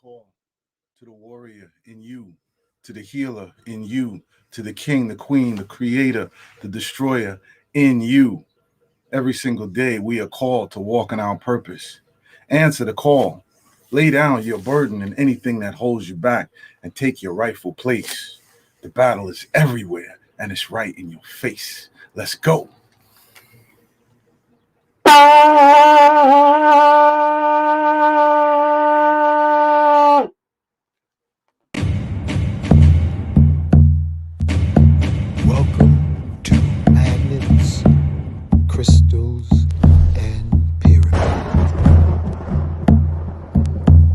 call to the warrior in you, to the healer in you, to the king, the queen, the creator, the destroyer in you. Every single day, we are called to walk in our purpose. Answer the call. Lay down your burden and anything that holds you back and take your rightful place. The battle is everywhere and it's right in your face. Let's go. Welcome to Magnets, Crystals, and Pyramids.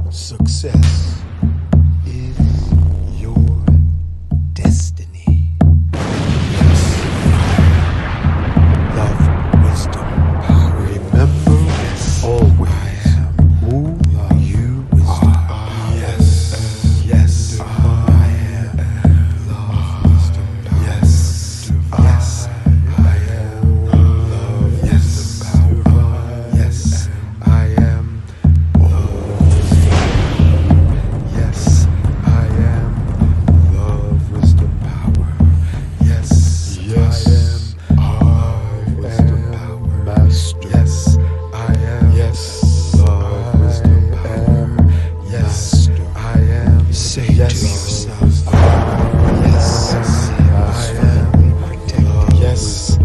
Success is your destiny. Yes. Love, wisdom, power. Remember, yes, always I am who you are. Yes, yes, I am. Love, wisdom, power. Yes, yes, I am. Love, yes, power. Yes, I am. Yes, I am. Love, wisdom, power. Yes, yes, I am. Wisdom, power. Master. Yes, I am. Yes, love, wisdom, power. Yes, I am. Say yes to yourself. Yes, I am. Protected. Yes, I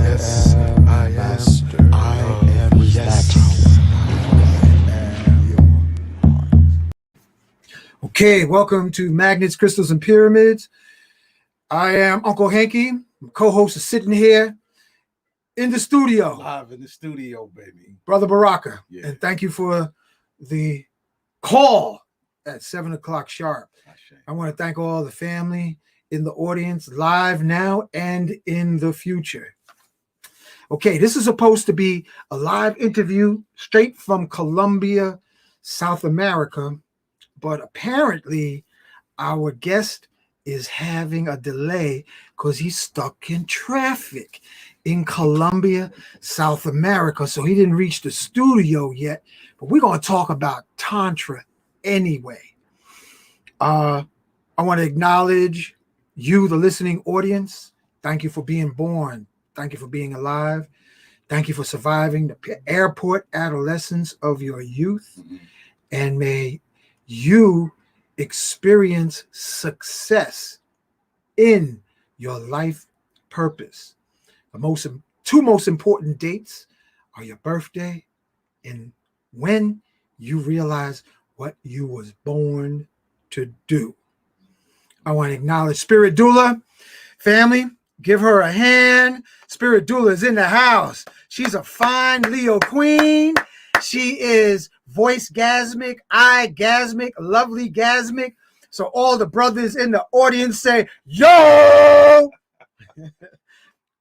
am. Master. I am. Yes. Okay, welcome to Magnets, Crystals, and Pyramids. I am Uncle Hanky. My co-host is sitting here in the studio, Live in the studio, baby. Brother Baraka. Yeah. And thank you for the call at 7 o'clock sharp. I want to thank all the family in the audience, live now and in the future. Okay, this is supposed to be a live interview straight from Colombia, South America, but apparently our guest is having a delay because he's stuck in traffic in Colombia, South America. So he didn't reach the studio yet, but we're going to talk about Tantra anyway. I want to acknowledge you, the listening audience. Thank you for being born. Thank you for being alive. Thank you for surviving the airport adolescence of your youth. Mm-hmm. And may you experience success in your life purpose. The two most important dates are your birthday and when you realize what you was born to do. I want to acknowledge Spirit Doula family. Give her a hand. Spirit Doula is in the house. She's a fine Leo queen. She is voice-gasmic, eye-gasmic, lovely-gasmic. So all the brothers in the audience say, yo!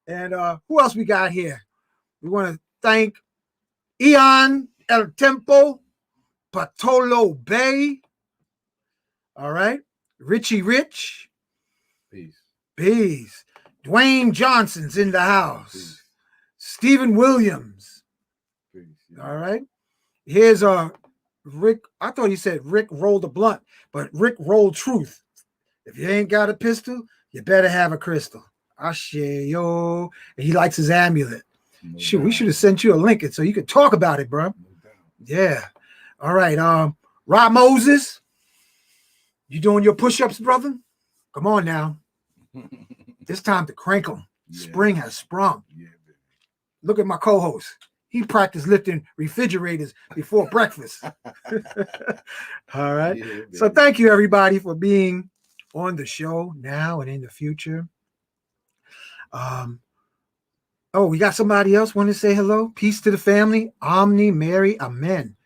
And who else we got here? We want to thank Ian El Tempo, Patolo Bay. All right. Richie Rich. Peace. Dwayne Johnson's in the house. Peace. Stephen Williams. Peace. All right. Here's Rick. I thought he said Rick rolled a blunt, but Rick rolled truth. If you ain't got a pistol, you better have a crystal. Ashe yo. And he likes his amulet. No Shoot, doubt. we should have sent you a link so you could talk about it, bro. No doubt. Yeah. All right. Rob Moses, you doing your push-ups, brother? Come on now. It's time to crank them. Yeah. Spring has sprung. Yeah, baby. Look at my co-host. He practiced lifting refrigerators before breakfast. All right. Yeah, baby. So thank you, everybody, for being on the show now and in the future. We got somebody else want to say hello. Peace to the family. Omni, Mary, Amen.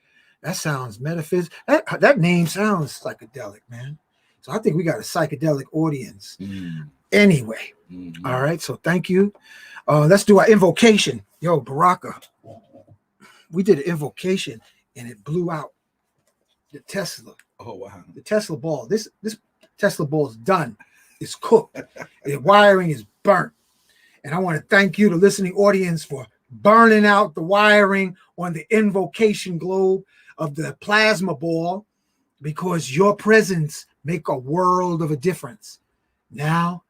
That sounds metaphysical. That name sounds psychedelic, man. So I think we got a psychedelic audience. Anyway. Mm-hmm. All right. So thank you. Let's do our invocation. Yo, Baraka. We did an invocation and it blew out the Tesla. Oh, wow. The Tesla ball. This Tesla ball is done. It's cooked. The wiring is burnt. And I want to thank you, the listening audience, for burning out the wiring on the invocation globe of the plasma ball. because your presence make a world of a difference now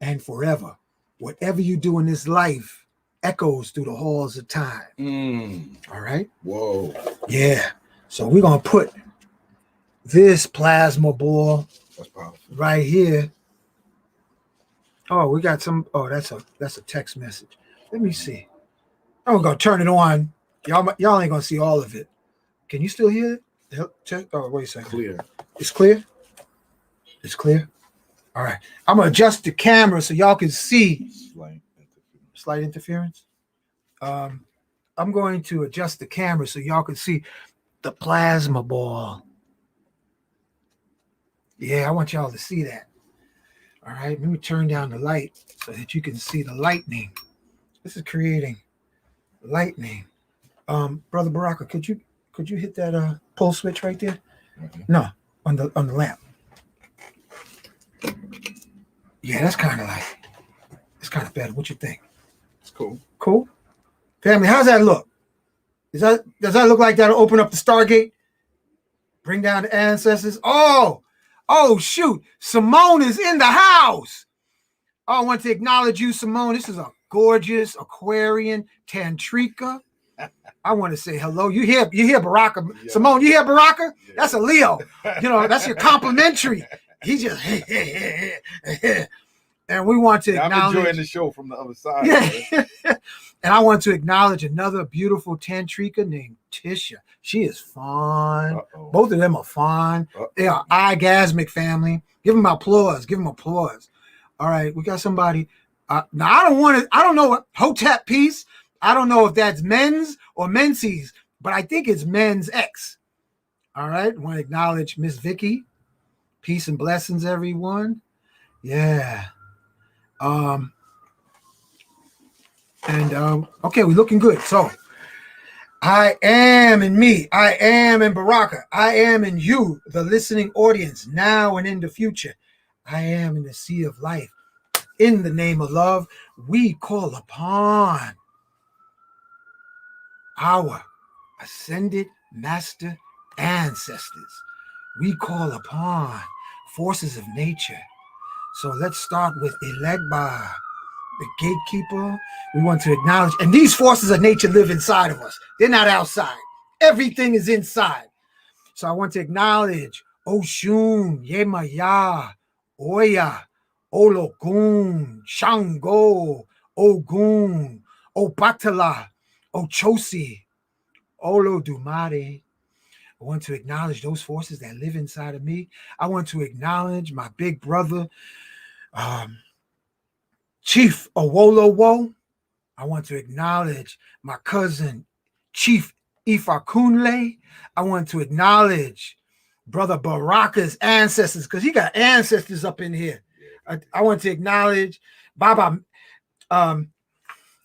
and forever. Whatever you do in this life echoes through the halls of time. All right. Whoa. Yeah. So we're gonna put this plasma ball That's powerful. right here. Oh, we got some. Oh, that's a text message. Let me see. I'm gonna turn it on. Y'all ain't gonna see all of it. Can you still hear it? Check. Oh, wait a second. Clear. It's clear. It's clear. All right. I'm gonna adjust the camera so y'all can see. Slight interference. I'm going to adjust the camera so y'all can see the plasma ball. Yeah, I want y'all to see that. All right, let me turn down the light so that you can see the lightning. This is creating lightning. Brother Baraka, could you hit that pull switch right there? No, on the lamp. Yeah, that's kind of better. What you think? It's cool. Cool. Family, how's that look? Does that look like that'll open up the Stargate? Bring down the ancestors? Oh, shoot. Simone is in the house. I want to acknowledge you, Simone. This is a gorgeous Aquarian Tantrika. I want to say hello. You hear Baraka. Yeah. Simone, you hear Baraka? Yeah. That's a Leo. That's your complimentary. He just and we want to acknowledge. I'm enjoying the show from the other side. Yeah. And I want to acknowledge another beautiful Tantrika named Tisha. She is fun. Uh-oh. Both of them are fun. Uh-oh. They are orgasmic family. Give them applause. All right, we got somebody. Now I don't know what Hotep piece. I don't know if that's men's or menses, but I think it's men's X. All right, I want to acknowledge Miss Vicky. Peace and blessings, everyone. Yeah. Okay, we're looking good. So I am in me. I am in Baraka. I am in you, the listening audience, now and in the future. I am in the sea of life. In the name of love, we call upon our ascended master ancestors. We call upon forces of nature. So let's start with Elegba, the gatekeeper. We want to acknowledge, and these forces of nature live inside of us. They're not outside. Everything is inside. So I want to acknowledge Oshun, Yemaya, Oya, Ologun, Shango, Ogun, Obatala, Ochosi, Olodumare. I want to acknowledge those forces that live inside of me. I want to acknowledge my big brother, Chief Owolowo. I want to acknowledge my cousin, Chief Ifakunle. I want to acknowledge Brother Baraka's ancestors, because he got ancestors up in here. I want to acknowledge Baba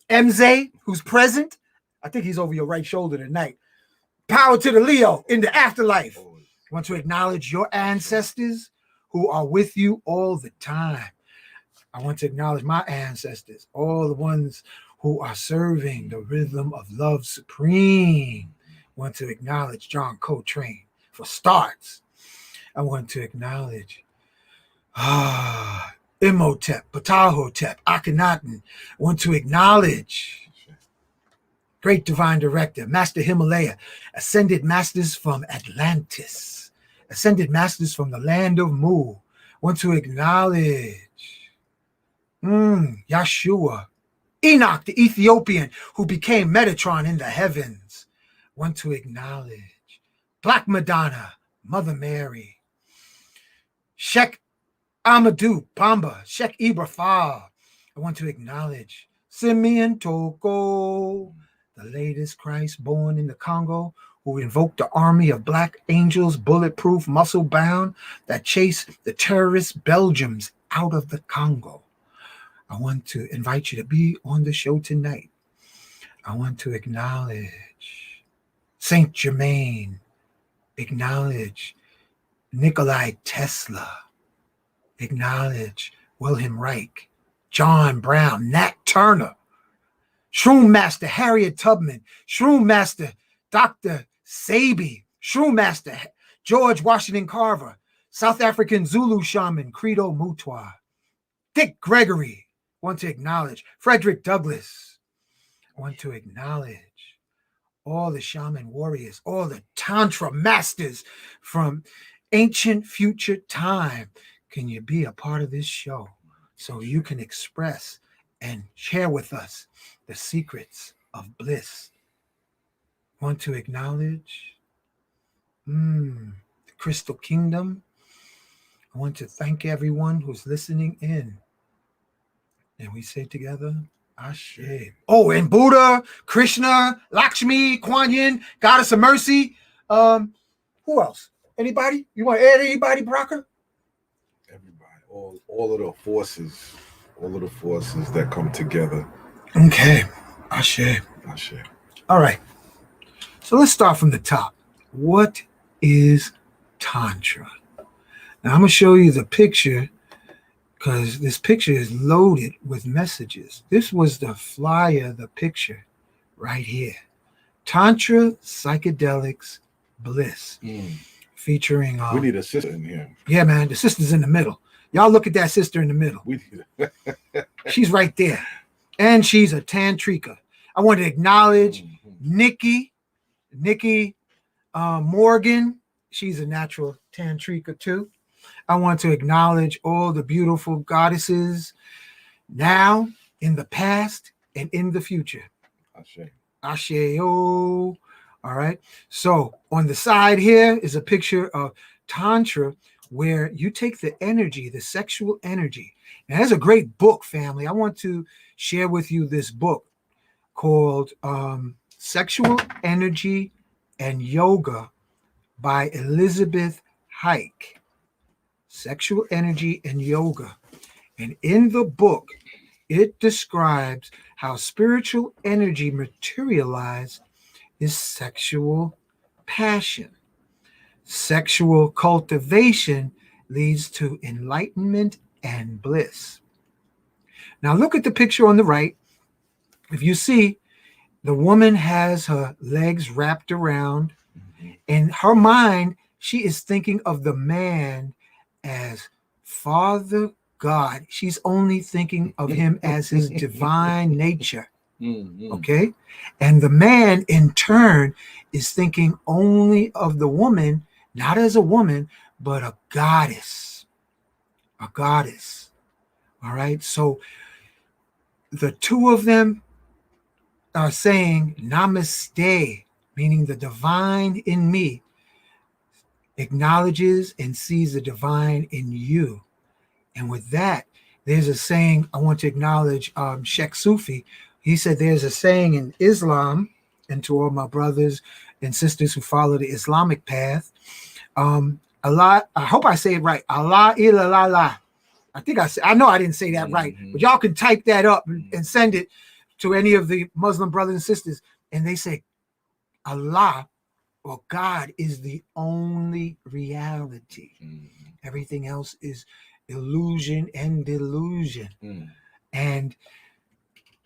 Mze, who's present. I think he's over your right shoulder tonight. Power to the Leo in the afterlife. I want to acknowledge your ancestors who are with you all the time. I want to acknowledge my ancestors, all the ones who are serving the rhythm of love supreme. I want to acknowledge John Coltrane for starts. I want to acknowledge Imhotep, Ptahhotep, Akhenaten. I want to acknowledge Great Divine Director, Master Himalaya, Ascended Masters from Atlantis, Ascended Masters from the land of Mu. Want to acknowledge Yeshua, Enoch, the Ethiopian, who became Metatron in the heavens. Want to acknowledge Black Madonna, Mother Mary, Sheikh Amadou Bamba, Sheikh Ibrahim. I want to acknowledge Simeon Toko, the latest Christ born in the Congo, who invoked the army of black angels, bulletproof, muscle-bound, that chased the terrorist Belgians out of the Congo. I want to invite you to be on the show tonight. I want to acknowledge Saint Germain, acknowledge Nikolai Tesla, acknowledge Wilhelm Reich, John Brown, Nat Turner, Shroom Master Harriet Tubman, Shroom Master Dr. Sabi, Shroom Master George Washington Carver, South African Zulu shaman, Credo Mutwa. Dick Gregory, want to acknowledge. Frederick Douglass, want to acknowledge all the shaman warriors, all the Tantra masters from ancient future time. Can you be a part of this show so you can express and share with us the secrets of bliss? Want to acknowledge the Crystal Kingdom. I want to thank everyone who's listening in. And we say together, Ashe. Oh, and Buddha, Krishna, Lakshmi, Kuan Yin, Goddess of Mercy. Who else? Anybody? You want to add anybody, Brocker? Everybody, all of the forces that come together. Okay. Ashe. Ashe. All right. So let's start from the top. What is Tantra? Now I'm going to show you the picture because this picture is loaded with messages. This was the flyer, the picture right here. Tantra, Psychedelics, Bliss. Featuring... we need a sister in here. Yeah, man. The sister's in the middle. Y'all look at that sister in the middle. We need She's right there. And she's a tantrika. I want to acknowledge Nikki Morgan. She's a natural tantrika too. I want to acknowledge all the beautiful goddesses now, in the past, and in the future. Ashe. Ashe-o. All right. So on the side here is a picture of Tantra where you take the energy, the sexual energy. Now, there's a great book, family. I want to share with you this book called Sexual Energy and Yoga by Elizabeth Hike. Sexual Energy and Yoga. And in the book, it describes how spiritual energy materialized is sexual passion. Sexual cultivation leads to enlightenment and bliss. Now look at the picture on the right. If you see, the woman has her legs wrapped around. In her mind, she is thinking of the man as Father God. She's only thinking of him as his divine nature. Okay? And the man, in turn, is thinking only of the woman, not as a woman, but a goddess. A goddess. All right? So the two of them are saying namaste, meaning the divine in me acknowledges and sees the divine in you. And with that, there's a saying, I want to acknowledge Sheikh Sufi. He said there's a saying in Islam, and to all my brothers and sisters who follow the Islamic path, Allah, I hope I say it right, Allah illallah. I know I didn't say that right, but y'all can type that up and send it to any of the Muslim brothers and sisters. And they say, Allah or God is the only reality. Everything else is illusion and delusion. And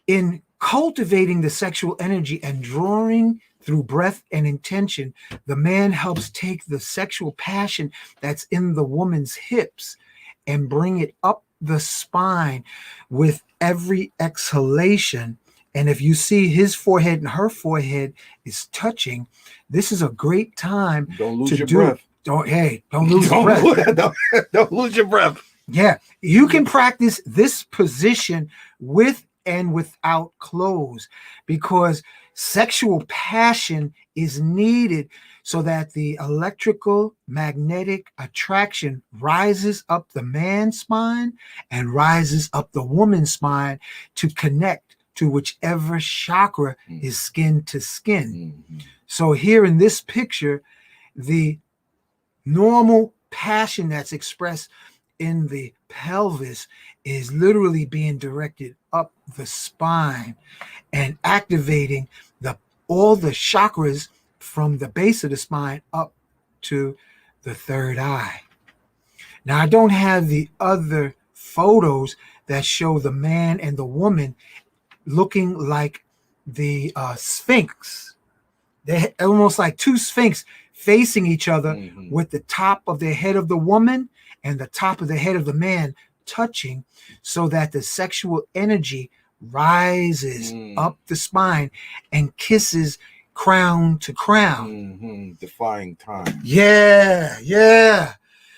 in cultivating the sexual energy and drawing through breath and intention, the man helps take the sexual passion that's in the woman's hips and bring it up the spine with every exhalation. And if you see his forehead and her forehead is touching, this is a great time Don't lose to your do breath. Don't lose your breath. Don't lose your breath. Yeah, you can practice this position with and without clothes because sexual passion is needed so that the electrical magnetic attraction rises up the man's spine and rises up the woman's spine to connect to whichever chakra is skin to skin. So here in this picture, the normal passion that's expressed in the pelvis is literally being directed up the spine and activating all the chakras from the base of the spine up to the third eye. Now, I don't have the other photos that show the man and the woman looking like the Sphinx. They're almost like two Sphinx facing each other with the top of the head of the woman and the top of the head of the man touching, so that the sexual energy rises up the spine and kisses crown to crown. Defying time. Yeah.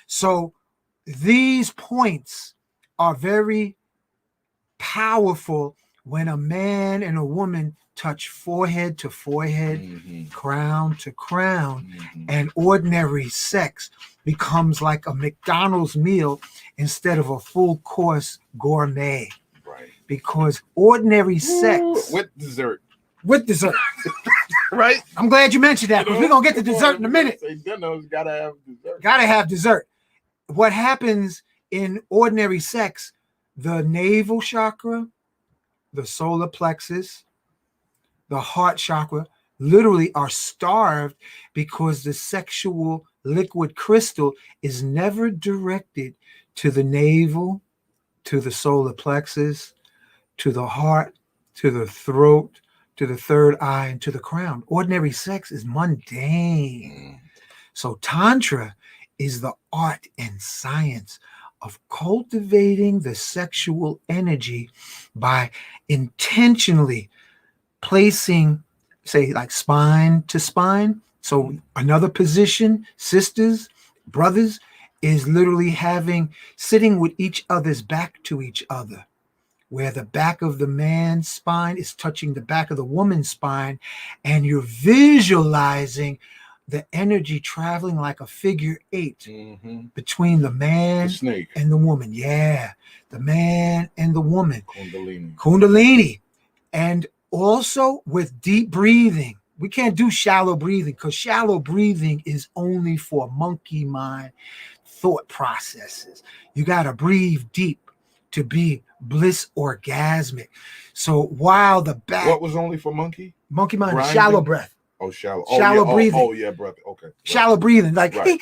So these points are very powerful when a man and a woman touch forehead to forehead, crown to crown, and ordinary sex becomes like a McDonald's meal instead of a full course gourmet. Right. Because ordinary sex with dessert. Right? I'm glad you mentioned that, because we're gonna get to dessert in a minute. Gotta have dessert. Gotta have dessert. What happens in ordinary sex, the navel chakra, the solar plexus, the heart chakra literally are starved, because the sexual liquid crystal is never directed to the navel, to the solar plexus, to the heart, to the throat, to the third eye, and to the crown. Ordinary sex is mundane. So Tantra is the art and science of cultivating the sexual energy by intentionally placing, say, like spine to spine. So another position, sisters, brothers, is literally sitting with each other's back to each other, where the back of the man's spine is touching the back of the woman's spine, and you're visualizing the energy traveling like a figure eight between the man and the woman. Yeah, the man and the woman. Kundalini. And also with deep breathing. We can't do shallow breathing, because shallow breathing is only for monkey mind thought processes. You got to breathe deep to be bliss orgasmic. So while the back... What was only for monkey? Monkey mind, shallow breath. Oh, shallow. Shallow breathing. Breath. Okay. Shallow breathing. Like, right.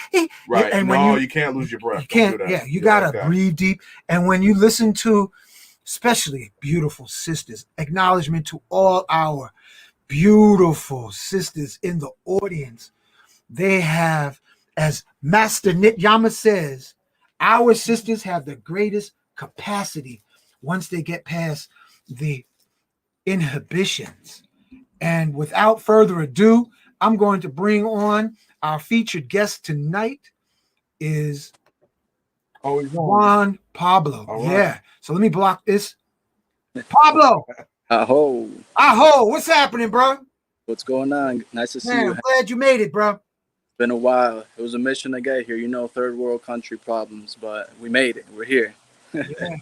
Right. And no, you can't lose your breath. You can't. You got to breathe deep. And when you listen to, especially beautiful sisters, acknowledgement to all our beautiful sisters in the audience. They have, as Master Nityama says, our sisters have the greatest capacity once they get past the inhibitions. And without further ado, I'm going to bring on our featured guest tonight is Juan Pablo. Right. Yeah. So let me block this. Pablo. Aho. What's happening, bro? What's going on? Nice to see you. I'm glad you made it, bro. It's been a while. It was a mission to get here. You know, third world country problems, but we made it. We're here. Yeah.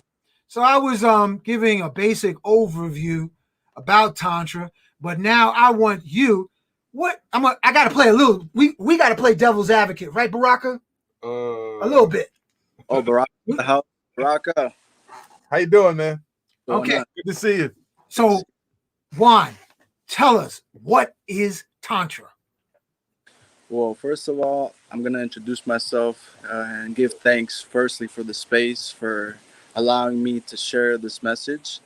So I was giving a basic overview about Tantra, but now I want you. I gotta play a little. We gotta play devil's advocate, right, Baraka? A little bit. Oh, Baraka. How you doing, man? Okay. Good to see you. So, Juan, tell us, what is Tantra? Well, first of all, I'm going to introduce myself and give thanks, firstly, for the space, for allowing me to share this message.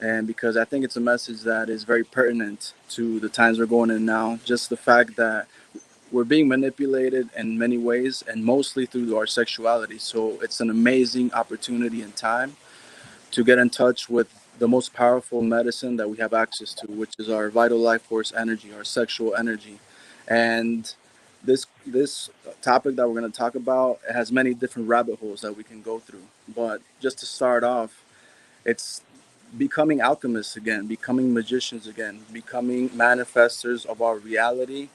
And because I think it's a message that is very pertinent to the times we're going in now. Just the fact that we're being manipulated in many ways, and mostly through our sexuality. So it's an amazing opportunity and time to get in touch with the most powerful medicine that we have access to, which is our vital life force energy, our sexual energy. And this topic that we're going to talk about, it has many different rabbit holes that we can go through. But just to start off, it's becoming alchemists again, becoming magicians again, becoming manifestors of our reality,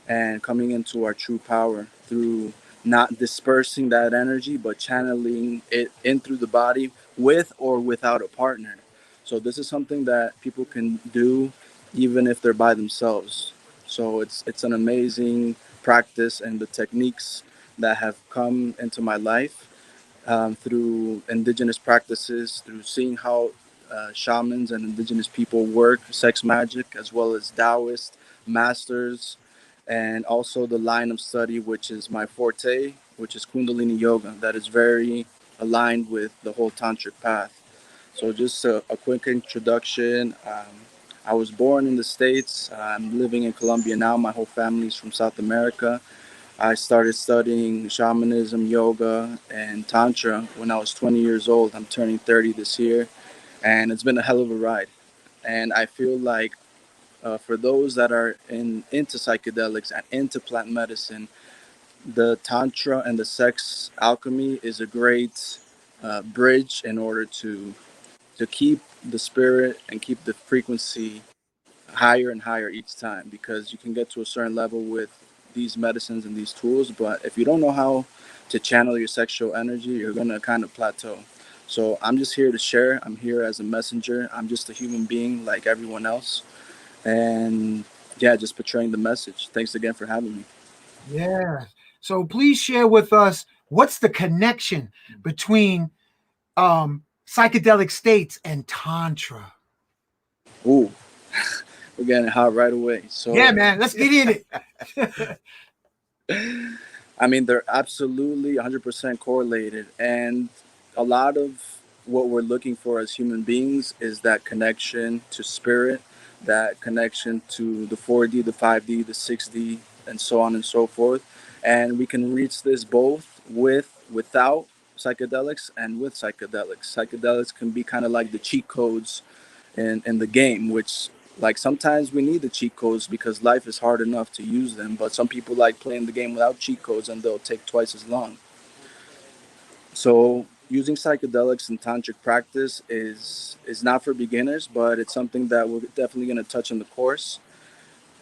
and coming into our true power through not dispersing that energy, but channeling it in through the body with or without a partner. So this is something that people can do even if they're by themselves. So it's an amazing practice, and the techniques that have come into my life through indigenous practices, through seeing how shamans and indigenous people work, sex magic, as well as Daoist masters, and also the line of study, which is my forte, which is Kundalini Yoga, that is very aligned with the whole tantric path. So just a quick introduction. I was born in the States. I'm living in Colombia now. My whole family is from South America. I started studying shamanism, yoga, and Tantra when I was 20 years old. I'm turning 30 this year, and it's been a hell of a ride. And I feel like for those that are into psychedelics and into plant medicine, the Tantra and the sex alchemy is a great bridge in order to keep the spirit and keep the frequency higher and higher each time, because you can get to a certain level with these medicines and these tools, but if you don't know how to channel your sexual energy, you're going to kind of plateau. So I'm just here to share. I'm here as a messenger. I'm just a human being like everyone else, and yeah, just portraying the message. Thanks again for having me. Yeah. So please share with us what's the connection between psychedelic states and Tantra. Ooh, we're getting hot right away. Yeah, So man, let's get in it. I mean, they're absolutely 100% correlated. And a lot of what we're looking for as human beings is that connection to spirit, that connection to the 4D, the 5D, the 6D, and so on and so forth. And we can reach this both without psychedelics and with psychedelics. Psychedelics can be kind of like the cheat codes in the game, which like sometimes we need the cheat codes because life is hard enough to use them, but some people like playing the game without cheat codes and they'll take twice as long. So using psychedelics in tantric practice is not for beginners, but it's something that we're definitely going to touch in the course.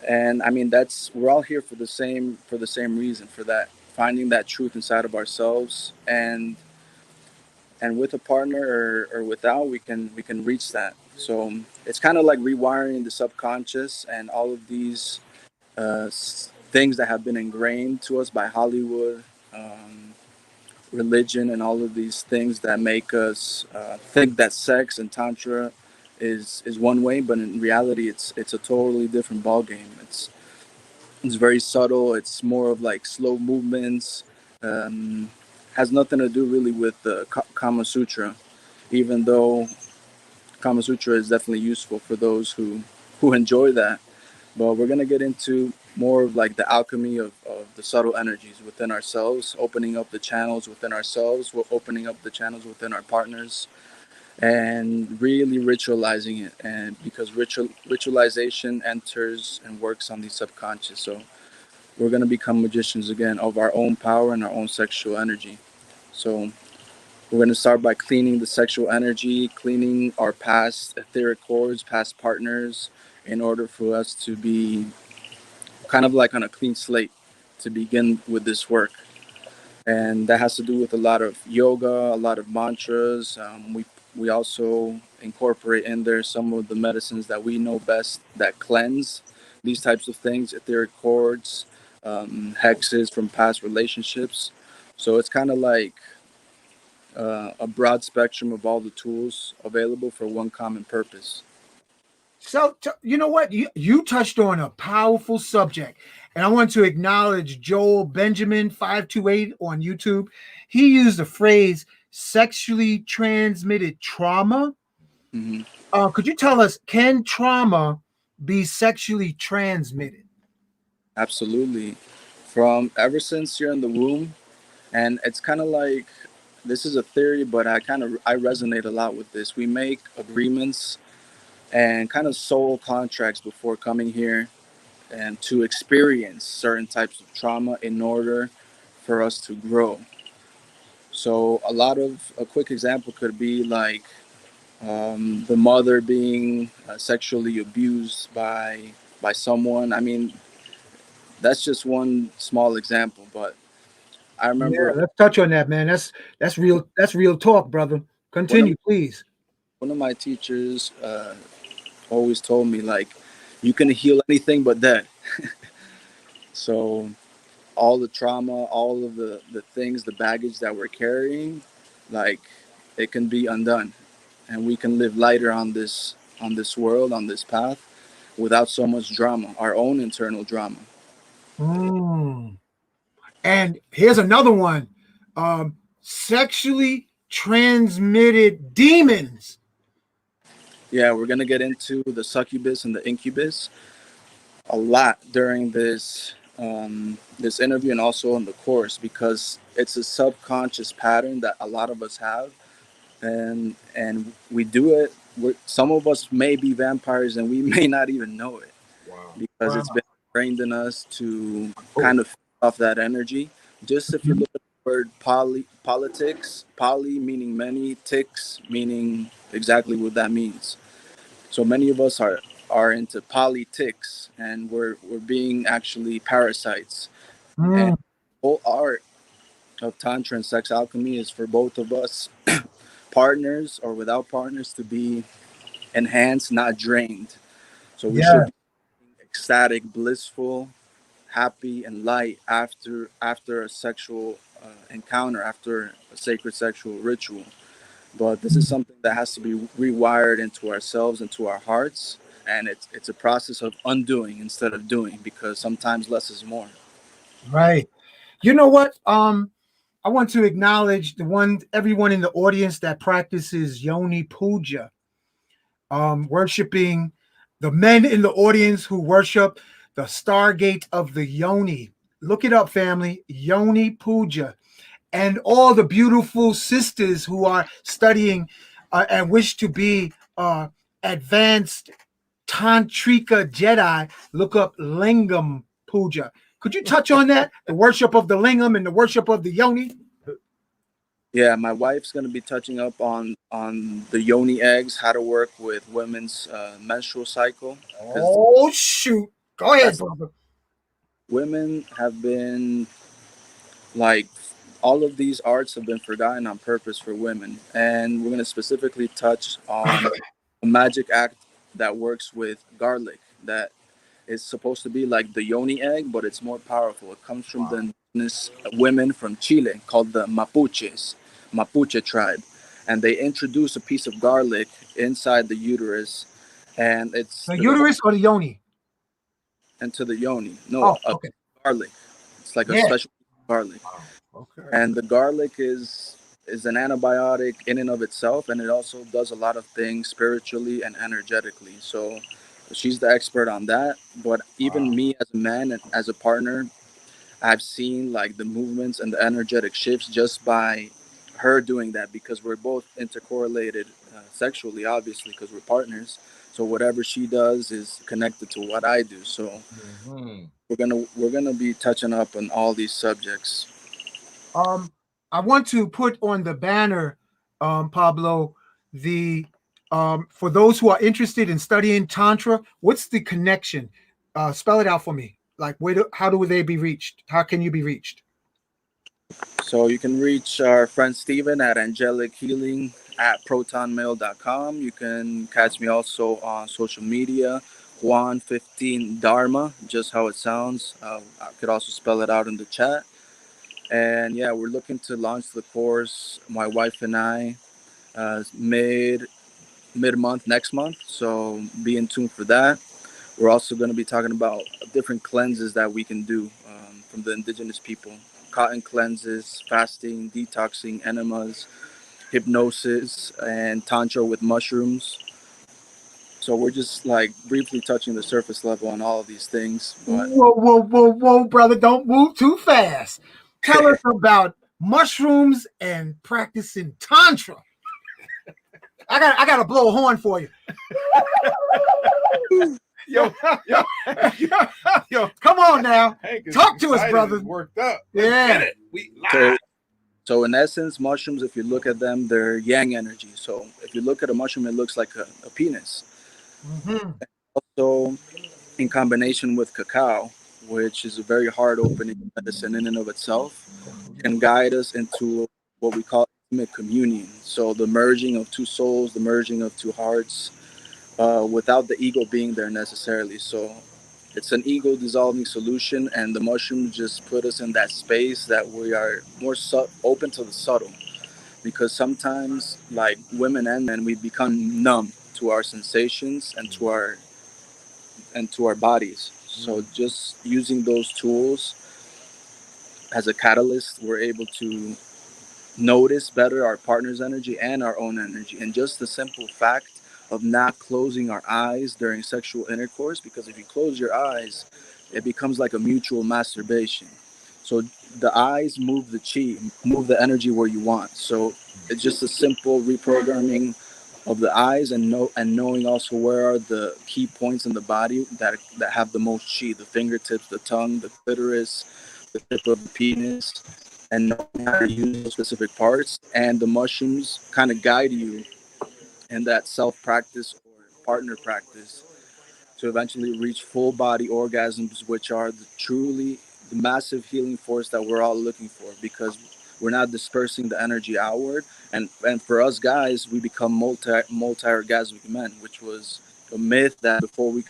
And I mean, that's, we're all here for the same reason, for that, finding that truth inside of ourselves, and with a partner or without, we can reach that. So it's kind of like rewiring the subconscious and all of these things that have been ingrained to us by Hollywood, religion, and all of these things that make us think that sex and tantra is one way, but in reality, it's a totally different ball game. It's very subtle. It's more of like slow movements. Um, has nothing to do really with the Kama Sutra, even though Kama Sutra is definitely useful for those who enjoy that. But we're gonna get into more of like the alchemy of the subtle energies within ourselves, opening up the channels within ourselves, we're opening up the channels within our partners, and really ritualizing it. And because ritualization enters and works on the subconscious, so we're gonna become magicians again of our own power and our own sexual energy. So we're going to start by cleaning the sexual energy, cleaning our past etheric cords, past partners, in order for us to be kind of like on a clean slate to begin with this work. And that has to do with a lot of yoga, a lot of mantras. We also incorporate in there some of the medicines that we know best that cleanse these types of things, etheric cords, hexes from past relationships. So it's kind of like a broad spectrum of all the tools available for one common purpose. So, you know what? You touched on a powerful subject, and I want to acknowledge Joel Benjamin 528 on YouTube. He used the phrase sexually transmitted trauma. Hmm. Could you tell us, can trauma be sexually transmitted? Absolutely. From ever since you're in the womb, and it's kind of like, this is a theory, but I resonate a lot with this. We make agreements and kind of soul contracts before coming here and to experience certain types of trauma in order for us to grow. So a quick example could be like the mother being sexually abused by someone. I mean, that's just one small example, but I Yeah, remember let's touch on that, man. That's real. That's real talk, brother. one of Continue, please. one of my teachers always told me like, you can heal anything but death. So all the trauma, all of the things, the baggage that we're carrying, like it can be undone, and we can live lighter on this world, on this path, without so much drama, our own internal drama. Mm. And here's another one: sexually transmitted demons. Yeah, we're gonna get into the succubus and the incubus a lot during this this interview and also on the course, because it's a subconscious pattern that a lot of us have, and we do it. Some of us may be vampires and we may not even know it. Wow. Because it's been trained in us to kind of feed off that energy. Just if you look at the word politics, poly meaning many, ticks meaning exactly what that means. So many of us are into politics, and we're being actually parasites. And Mm. the whole art of Tantra and sex alchemy is for both of us, partners or without partners, to be enhanced, not drained. So we Yeah. should be ecstatic, blissful, happy, and light after a sexual encounter, after a sacred sexual ritual. But this is something that has to be rewired into ourselves, into our hearts, and it's a process of undoing instead of doing, because sometimes less is more. Right. You know what? I want to acknowledge everyone in the audience that practices yoni puja, worshiping the men in the audience who worship the stargate of the yoni. Look it up, family. Yoni puja. And all the beautiful sisters who are studying and wish to be advanced tantrika Jedi. Look up lingam puja. Could you touch on that? The worship of the lingam and the worship of the yoni? Yeah, my wife's gonna be touching up on the yoni eggs, how to work with women's menstrual cycle, because Oh, shoot. Go ahead, that's brother. women have been like, all of these arts have been forgotten on purpose for women, and we're going to specifically touch on a magic act that works with garlic, that is supposed to be like the yoni egg, but it's more powerful. It comes from the indigenous women from Chile called the Mapuche tribe, and they introduce a piece of garlic inside the uterus, and it's The the whole uterus or the yoni? into the yoni. No, Oh, a okay. garlic. It's like a Yeah. special garlic. Wow. Okay. And the garlic is an antibiotic in and of itself, and it also does a lot of things spiritually and energetically. So she's the expert on that. But even Wow. me as a man and as a partner, I've seen like the movements and the energetic shifts just by her doing that, because we're both intercorrelated sexually, obviously, because we're partners. So whatever she does is connected to what I do. So Mhm. we're gonna be touching up on all these subjects. I want to put on the banner, Pablo, the for those who are interested in studying Tantra, what's the connection? Spell it out for me. Like, how do they be reached? How can you be reached? So you can reach our friend Steven at angelichealing@protonmail.com. You can catch me also on social media, Juan15 Dharma, just how it sounds. I could also spell it out in the chat. And yeah, we're looking to launch the course, my wife and I, mid month next month. So be in tune for that. We're also going to be talking about different cleanses that we can do from the indigenous people: cotton cleanses, fasting, detoxing, enemas, hypnosis, and tantra with mushrooms. So we're just like briefly touching the surface level on all of these things. But Whoa, whoa, whoa, whoa, brother! Don't move too fast. Tell us about mushrooms and practicing Tantra. I got to blow a horn for you. Yo, yo, yo, Come on now. Hank is Talk to us, excited brother. and worked up. Yeah. Let's get it. We so, live. so in essence, mushrooms, if you look at them, they're yang energy. So if you look at a mushroom, it looks like a penis. Mm-hmm. So in combination with cacao, which is a very hard opening medicine in and of itself, can guide us into what we call intimate communion. So the merging of two souls, the merging of two hearts, without the ego being there necessarily. So it's an ego dissolving solution, and the mushrooms just put us in that space that we are more open to the subtle. Because sometimes, like women and men, we become numb to our sensations and to our bodies. So just using those tools as a catalyst, we're able to notice better our partner's energy and our own energy. And just the simple fact of not closing our eyes during sexual intercourse, because if you close your eyes, it becomes like a mutual masturbation. So the eyes move the chi, move the energy where you want. So it's just a simple reprogramming of the eyes, and knowing also where are the key points in the body that have the most chi, the fingertips, the tongue, the clitoris, the tip of the penis, and knowing how to use those specific parts. And the mushrooms kind of guide you in that self practice or partner practice to eventually reach full body orgasms, which are the massive healing force that we're all looking for, because we're not dispersing the energy outward. And for us guys, we become multi orgasmic men, which was a myth that before we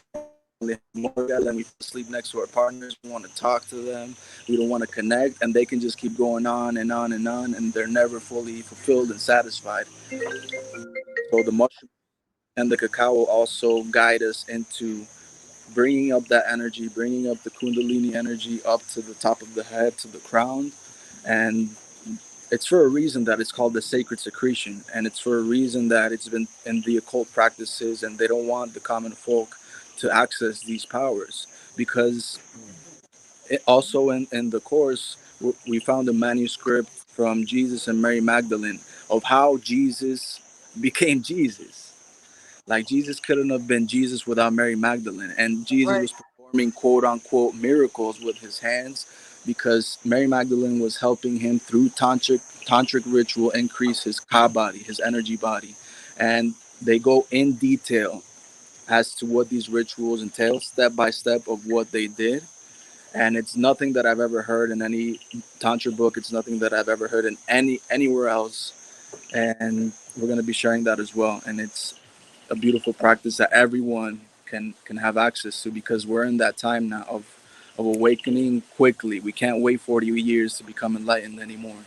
only have more orgasm, we sleep next to our partners, we want to talk to them, we don't want to connect, and they can just keep going on and on and on, and they're never fully fulfilled and satisfied. So the mushroom and the cacao also guide us into bringing up that energy, bringing up the Kundalini energy up to the top of the head, to the crown. And it's for a reason that it's called the sacred secretion. And it's for a reason that it's been in the occult practices, and they don't want the common folk to access these powers. Because also in the course, we found a manuscript from Jesus and Mary Magdalene of how Jesus became Jesus. Like, Jesus couldn't have been Jesus without Mary Magdalene. And Jesus Right. was performing quote unquote miracles with his hands because Mary Magdalene was helping him through tantric ritual increase his ka body, his energy body. And they go in detail as to what these rituals entail, step by step of what they did. And it's nothing that I've ever heard in any tantra book. It's nothing that I've ever heard in anywhere else. And we're going to be sharing that as well. And it's a beautiful practice that everyone can have access to, because we're in that time now of awakening quickly. We can't wait 40 years to become enlightened anymore.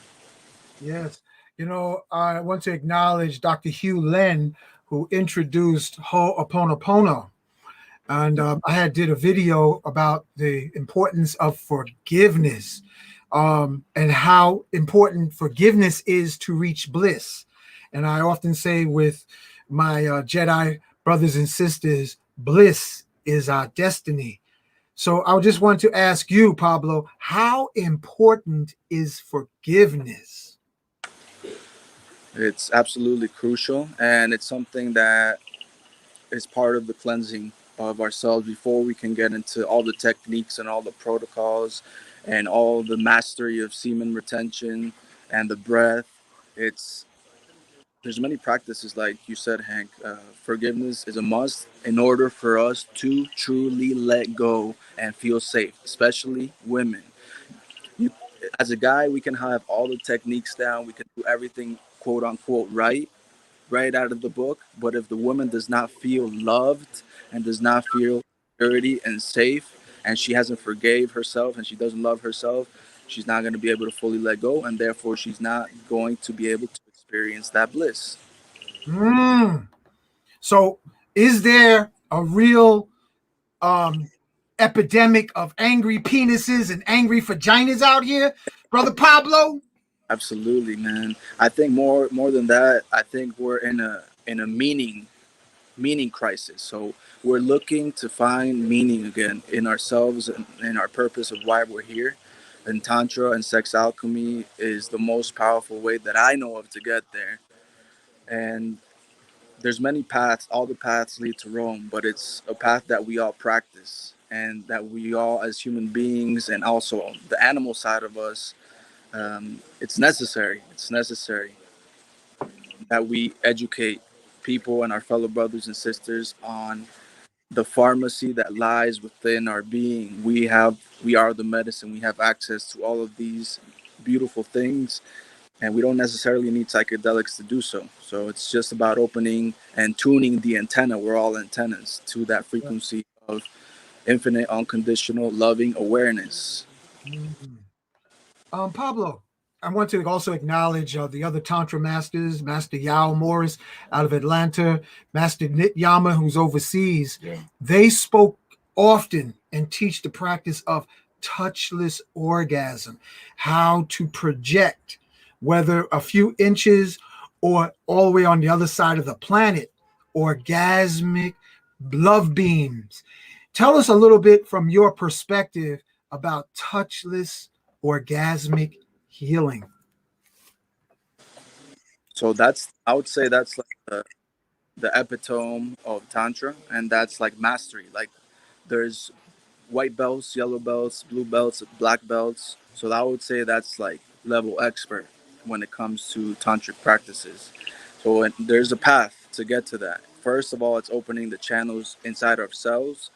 Yes. I want to acknowledge Dr. Hugh Len, who introduced Ho'oponopono. And I did a video about the importance of forgiveness, and how important forgiveness is to reach bliss. And I often say with my Jedi brothers and sisters, bliss is our destiny. So I just want to ask you, Pablo, how important is forgiveness? It's absolutely crucial, and it's something that is part of the cleansing of ourselves before we can get into all the techniques and all the protocols and all the mastery of semen retention and the breath. It's There's many practices, like you said, Hank. Forgiveness is a must in order for us to truly let go and feel safe, especially women. You, as a guy, we can have all the techniques down, we can do everything quote unquote right out of the book. But if the woman does not feel loved and does not feel security and safe, and she hasn't forgave herself and she doesn't love herself, she's not going to be able to fully let go, and therefore she's not going to be able to experience that bliss. Mm. So is there a real epidemic of angry penises and angry vaginas out here, Brother Pablo? Absolutely, man. I think more than that, I think we're in a meaning crisis. So we're looking to find meaning again in ourselves and in our purpose of why we're here. And tantra and sex alchemy is the most powerful way that I know of to get there. And there's many paths. All the paths lead to Rome, but it's a path that we all practice, and that we all, as human beings, and also the animal side of us, it's necessary. It's necessary that we educate people and our fellow brothers and sisters on the pharmacy that lies within our being. We are the medicine. We have access to all of these beautiful things, and we don't necessarily need psychedelics to do so. So it's just about opening and tuning the antenna. We're all antennas to that frequency of infinite, unconditional, loving awareness. Mm. Pablo, I want to also acknowledge the other Tantra masters, Master Yao Morris out of Atlanta, Master Nit Yama, who's overseas. Yeah. They spoke often and teach the practice of touchless orgasm, how to project, whether a few inches or all the way on the other side of the planet, orgasmic love beams. Tell us a little bit from your perspective about touchless orgasmic healing. So I would say that's like the epitome of Tantra, and that's like mastery. Like there's white belts, yellow belts, blue belts, black belts. So I would say that's like level expert when it comes to tantric practices. So there's a path to get to that. First of all, it's opening the channels inside ourselves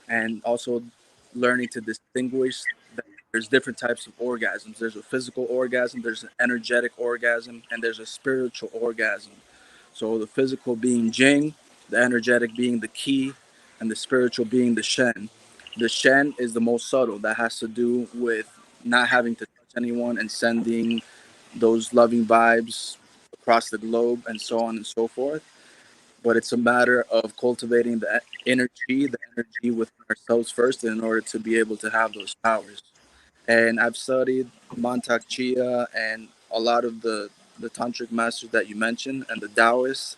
and also learning to distinguish that there's different types of orgasms. There's a physical orgasm, there's an energetic orgasm, and there's a spiritual orgasm. So the physical being Jing, the energetic being the Qi, and the spiritual being the Shen. The Shen is the most subtle. That has to do with not having to touch anyone and sending those loving vibes across the globe and so on and so forth. But it's a matter of cultivating the energy within ourselves first in order to be able to have those powers. And I've studied Mantak Chia and a lot of the tantric masters that you mentioned and the Daoists,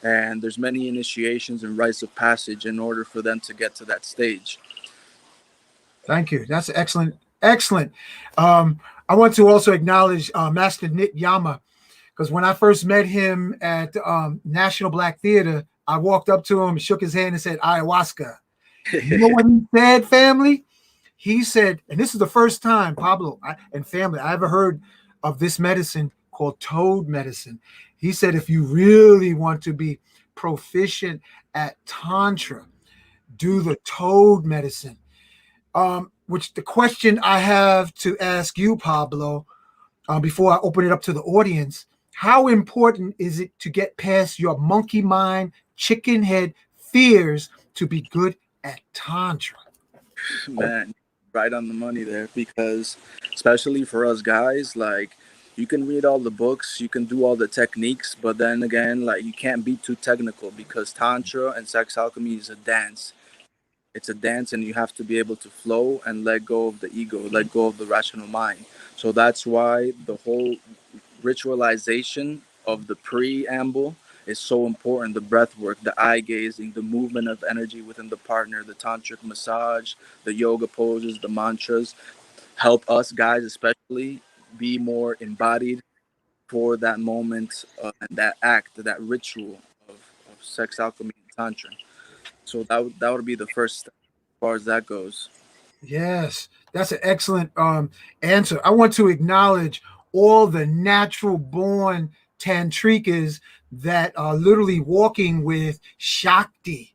and there's many initiations and rites of passage in order for them to get to that stage. Thank you. That's excellent. Excellent. I want to also acknowledge Master Nick Yama, because when I first met him at National Black Theater, I walked up to him, shook his hand, and said, ayahuasca. You know what he said, family? He said, and this is the first time, Pablo and family, I ever heard of this medicine called toad medicine. He said, if you really want to be proficient at Tantra, do the toad medicine. Which the question I have to ask you, Pablo, before I open it up to the audience, how important is it to get past your monkey mind, chicken head fears to be good at Tantra? Man, right on the money there, because especially for us guys, like you can read all the books, you can do all the techniques, but then again, like you can't be too technical because Tantra and sex alchemy is a dance. It's a dance, and you have to be able to flow and let go of the ego, let go of the rational mind. So that's why the whole ritualization of the preamble is so important. The breath work, the eye gazing, the movement of energy within the partner, the tantric massage, the yoga poses, the mantras help us guys especially be more embodied for that moment and that act, that ritual of sex alchemy and tantra. So that would be the first step as far as that goes. Yes, that's an excellent answer. I want to acknowledge all the natural born tantrikas that are literally walking with Shakti.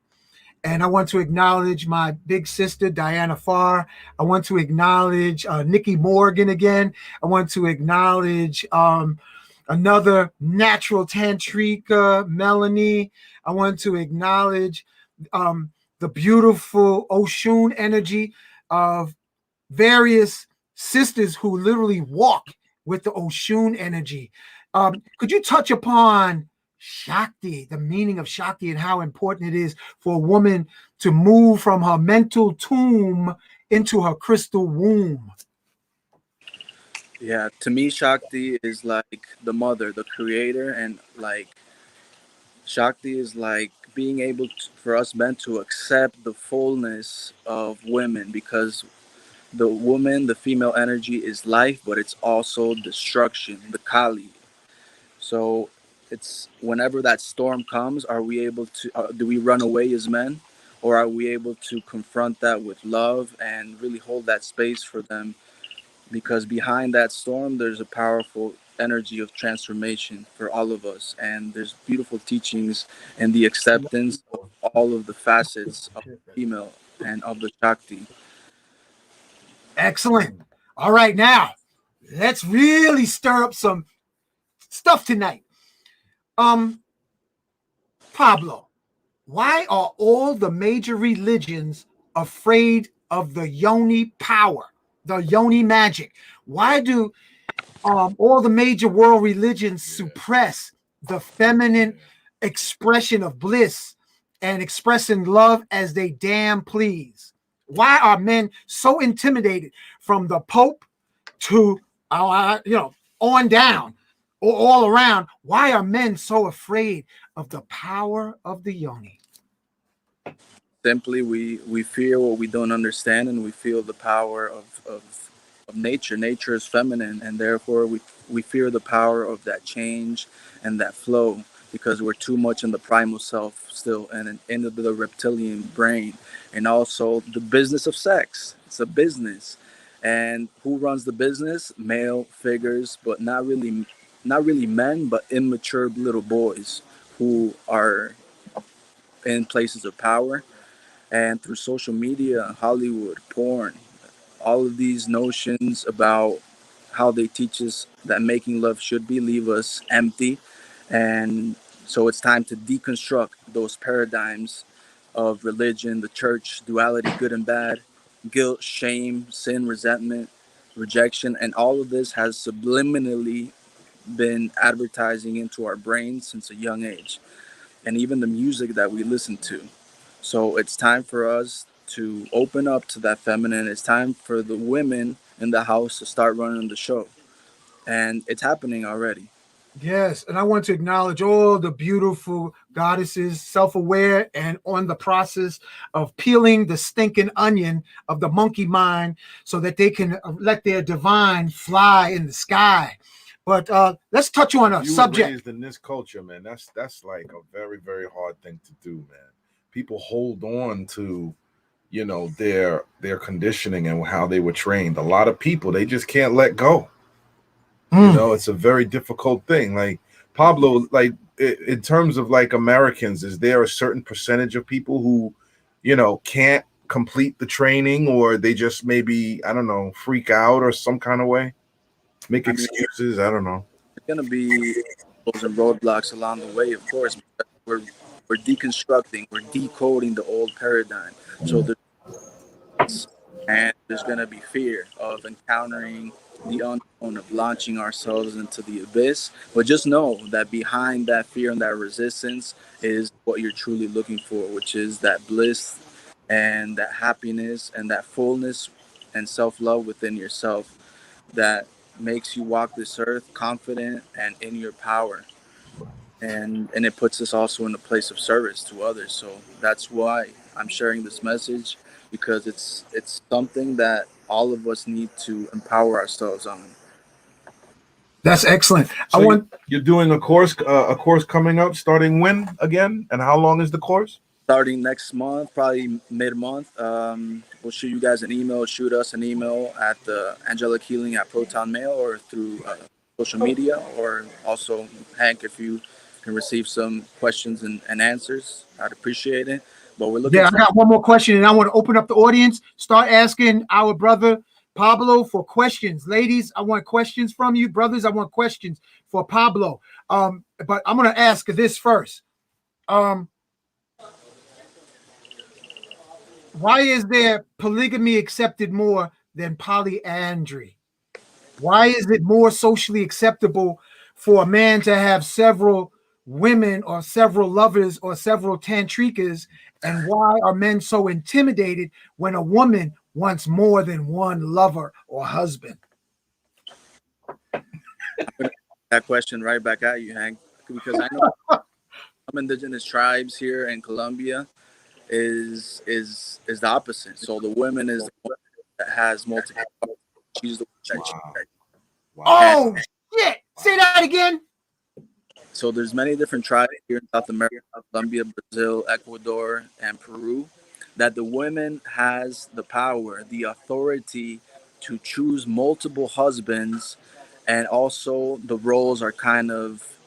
And I want to acknowledge my big sister, Diana Farr. I want to acknowledge Nikki Morgan again. I want to acknowledge another natural tantrika, Melanie. I want to acknowledge the beautiful Oshun energy of various sisters who literally walk with the Oshun energy. Could you touch upon Shakti, the meaning of Shakti, and how important it is for a woman to move from her mental tomb into her crystal womb? Yeah, to me, Shakti is like the mother, the creator, and like Shakti is like being able to, for us men to accept the fullness of women because the woman, the female energy is life, but it's also destruction, the Kali. So it's whenever that storm comes, are we able to, do we run away as men? Or are we able to confront that with love and really hold that space for them? Because behind that storm, there's a powerful energy of transformation for all of us. And there's beautiful teachings and the acceptance of all of the facets of the female and of the Shakti. Excellent. All right, now let's really stir up some stuff tonight. Pablo, why are all the major religions afraid of the yoni power, the yoni magic? Why do all the major world religions suppress the feminine expression of bliss and expressing love as they damn please? Why are men so intimidated from the Pope to on down or all around? Why are men so afraid of the power of the yoni? simply we fear what we don't understand, and we feel the power of nature. Nature is feminine, and therefore we fear the power of that change and that flow, because we're too much in the primal self still, and into the reptilian brain. And also the business of sex, it's a business. And who runs the business? Male figures, but not really men, but immature little boys who are in places of power. And through social media, Hollywood, porn, all of these notions about how they teach us that making love should be leave us empty. And so it's time to deconstruct those paradigms of religion, the church, duality, good and bad, guilt, shame, sin, resentment, rejection. And all of this has subliminally been advertising into our brains since a young age, and even the music that we listen to. So it's time for us to open up to that feminine. It's time for the women in the house to start running the show. And it's happening already. Yes, and I want to acknowledge all the beautiful goddesses, self-aware and on the process of peeling the stinking onion of the monkey mind so that they can let their divine fly in the sky. But let's touch on a You were subject. raised in this culture, man. That's like a very, very hard thing to do, man. People hold on to, you know, their conditioning and how they were trained. A lot of people, they just can't let go. You know, it's a very difficult thing. Like Pablo, like in terms of like Americans, is there a certain percentage of people who, you know, can't complete the training, or they just maybe, I don't know, freak out or some kind of way, make excuses? I don't know. It's going to be those and roadblocks along the way, of course, because we're deconstructing, we're decoding the old paradigm. So there's going to be fear of encountering the unknown, of launching ourselves into the abyss. But just know that behind that fear and that resistance is what you're truly looking for, which is that bliss and that happiness and that fullness and self-love within yourself that makes you walk this earth confident and in your power. And it puts us also in a place of service to others. So that's why I'm sharing this message, because it's something that all of us need to empower ourselves on. That's excellent. So you're doing a course coming up, starting when again, and how long is the course? Starting next month, probably mid-month. We'll shoot you guys an email. Shoot us an email at the Angelic Healing at Proton Mail, or through social media, or also Hank, if you can receive some questions and answers, I'd appreciate it. But we're looking. Yeah, I got one more question, and I want to open up the audience. Start asking our brother Pablo for questions. Ladies, I want questions from you. Brothers, I want questions for Pablo. But I'm going to ask this first. Why is there polygamy accepted more than polyandry? Why is it more socially acceptable for a man to have several women or several lovers or several tantrikas? And why are men so intimidated when a woman wants more than one lover or husband? That question right back at you, Hank, because I know some indigenous tribes here in Colombia is the opposite. So the woman is the one that has multiple. She's the one that. Wow. Oh shit! Say that again. So there's many different tribes here in South America, Colombia, Brazil, Ecuador, and Peru, that the woman has the power, the authority to choose multiple husbands, and also the roles are kind of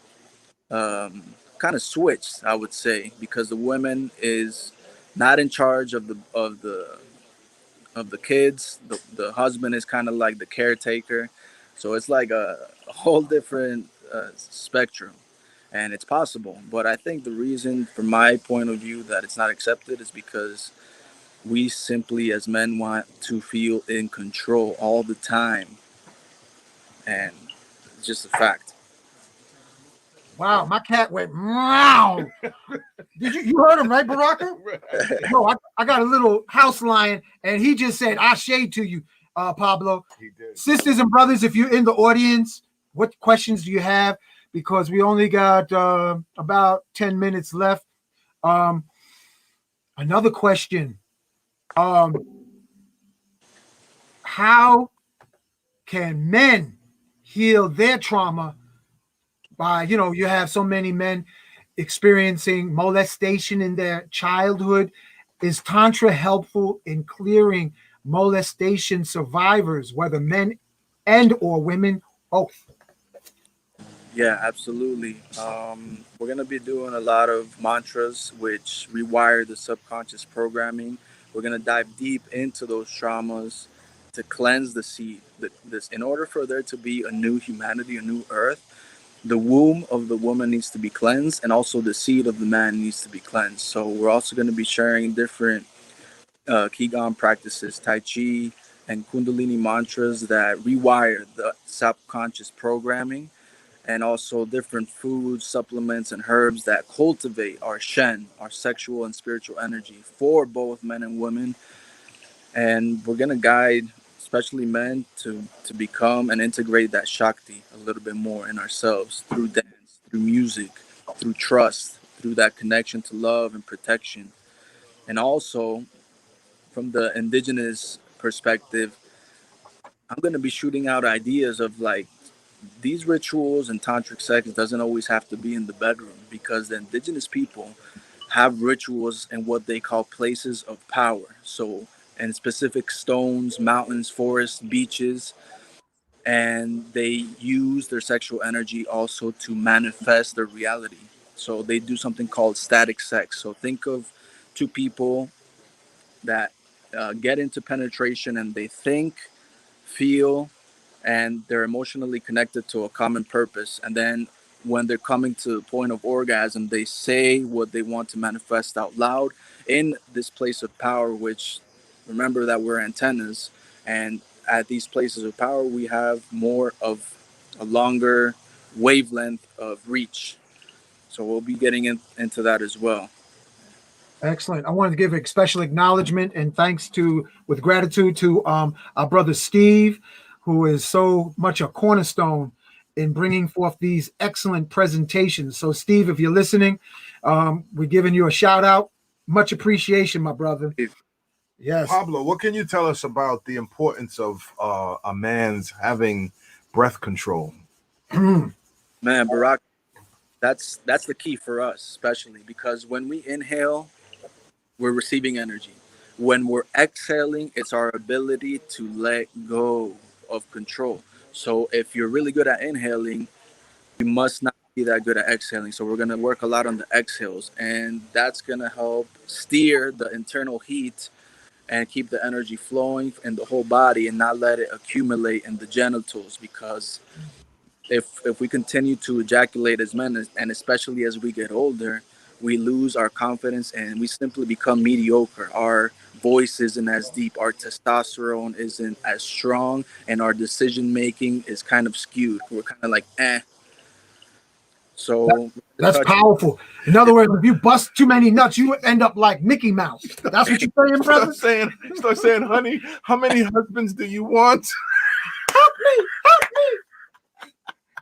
switched, I would say, because the woman is not in charge of the kids. The husband is kind of like the caretaker. So it's like a whole different spectrum, and it's possible. But I think the reason, from my point of view, that it's not accepted is because we simply, as men, want to feel in control all the time, and it's just a fact. Wow, my cat went meow. Did you heard him, right, Baraka? No, I got a little house lion, and he just said, "I shade to you, Pablo." He did. Sisters and brothers, if you're in the audience, what questions do you have? Because we only got about 10 minutes left. Another question. How can men heal their trauma by, you have so many men experiencing molestation in their childhood. Is Tantra helpful in clearing molestation survivors, whether men and or women, both? Yeah, absolutely. We're going to be doing a lot of mantras which rewire the subconscious programming. We're going to dive deep into those traumas to cleanse the seed. This, in order for there to be a new humanity, a new earth, the womb of the woman needs to be cleansed, and also the seed of the man needs to be cleansed. So we're also going to be sharing different Qigong practices, Tai Chi, and Kundalini mantras that rewire the subconscious programming, and also different foods, supplements, and herbs that cultivate our Shen, our sexual and spiritual energy for both men and women. And we're going to guide, especially men, to become and integrate that Shakti a little bit more in ourselves through dance, through music, through trust, through that connection to love and protection. And also, from the indigenous perspective, I'm going to be shooting out ideas of like these rituals and tantric sex doesn't always have to be in the bedroom, because the indigenous people have rituals in what they call places of power. So, and specific stones, mountains, forests, beaches, and they use their sexual energy also to manifest their reality. So they do something called static sex. So think of two people that get into penetration and they think, feel, and they're emotionally connected to a common purpose. And then when they're coming to the point of orgasm, they say what they want to manifest out loud in this place of power, which, remember that we're antennas. And at these places of power, we have more of a longer wavelength of reach. So we'll be getting into that as well. Excellent. I wanted to give a special acknowledgement and thanks with gratitude to our brother Steve, who is so much a cornerstone in bringing forth these excellent presentations. So, Steve, if you're listening, we're giving you a shout out. Much appreciation, my brother. Yes. Pablo, what can you tell us about the importance of a man's having breath control? Man, Barack, that's the key for us, especially because when we inhale, we're receiving energy. When we're exhaling, it's our ability to let go of control. So if you're really good at inhaling, you must not be that good at exhaling. So we're going to work a lot on the exhales, and that's going to help steer the internal heat and keep the energy flowing in the whole body and not let it accumulate in the genitals, because if we continue to ejaculate as men, and especially as we get older, we lose our confidence and we simply become mediocre. Our voice isn't as deep, our testosterone isn't as strong, and our decision making is kind of skewed. We're kind of like So that's powerful. In other words, if you bust too many nuts, you end up like Mickey Mouse. That's what you're saying, brother? Start saying, honey, how many husbands do you want? Help me! Help me!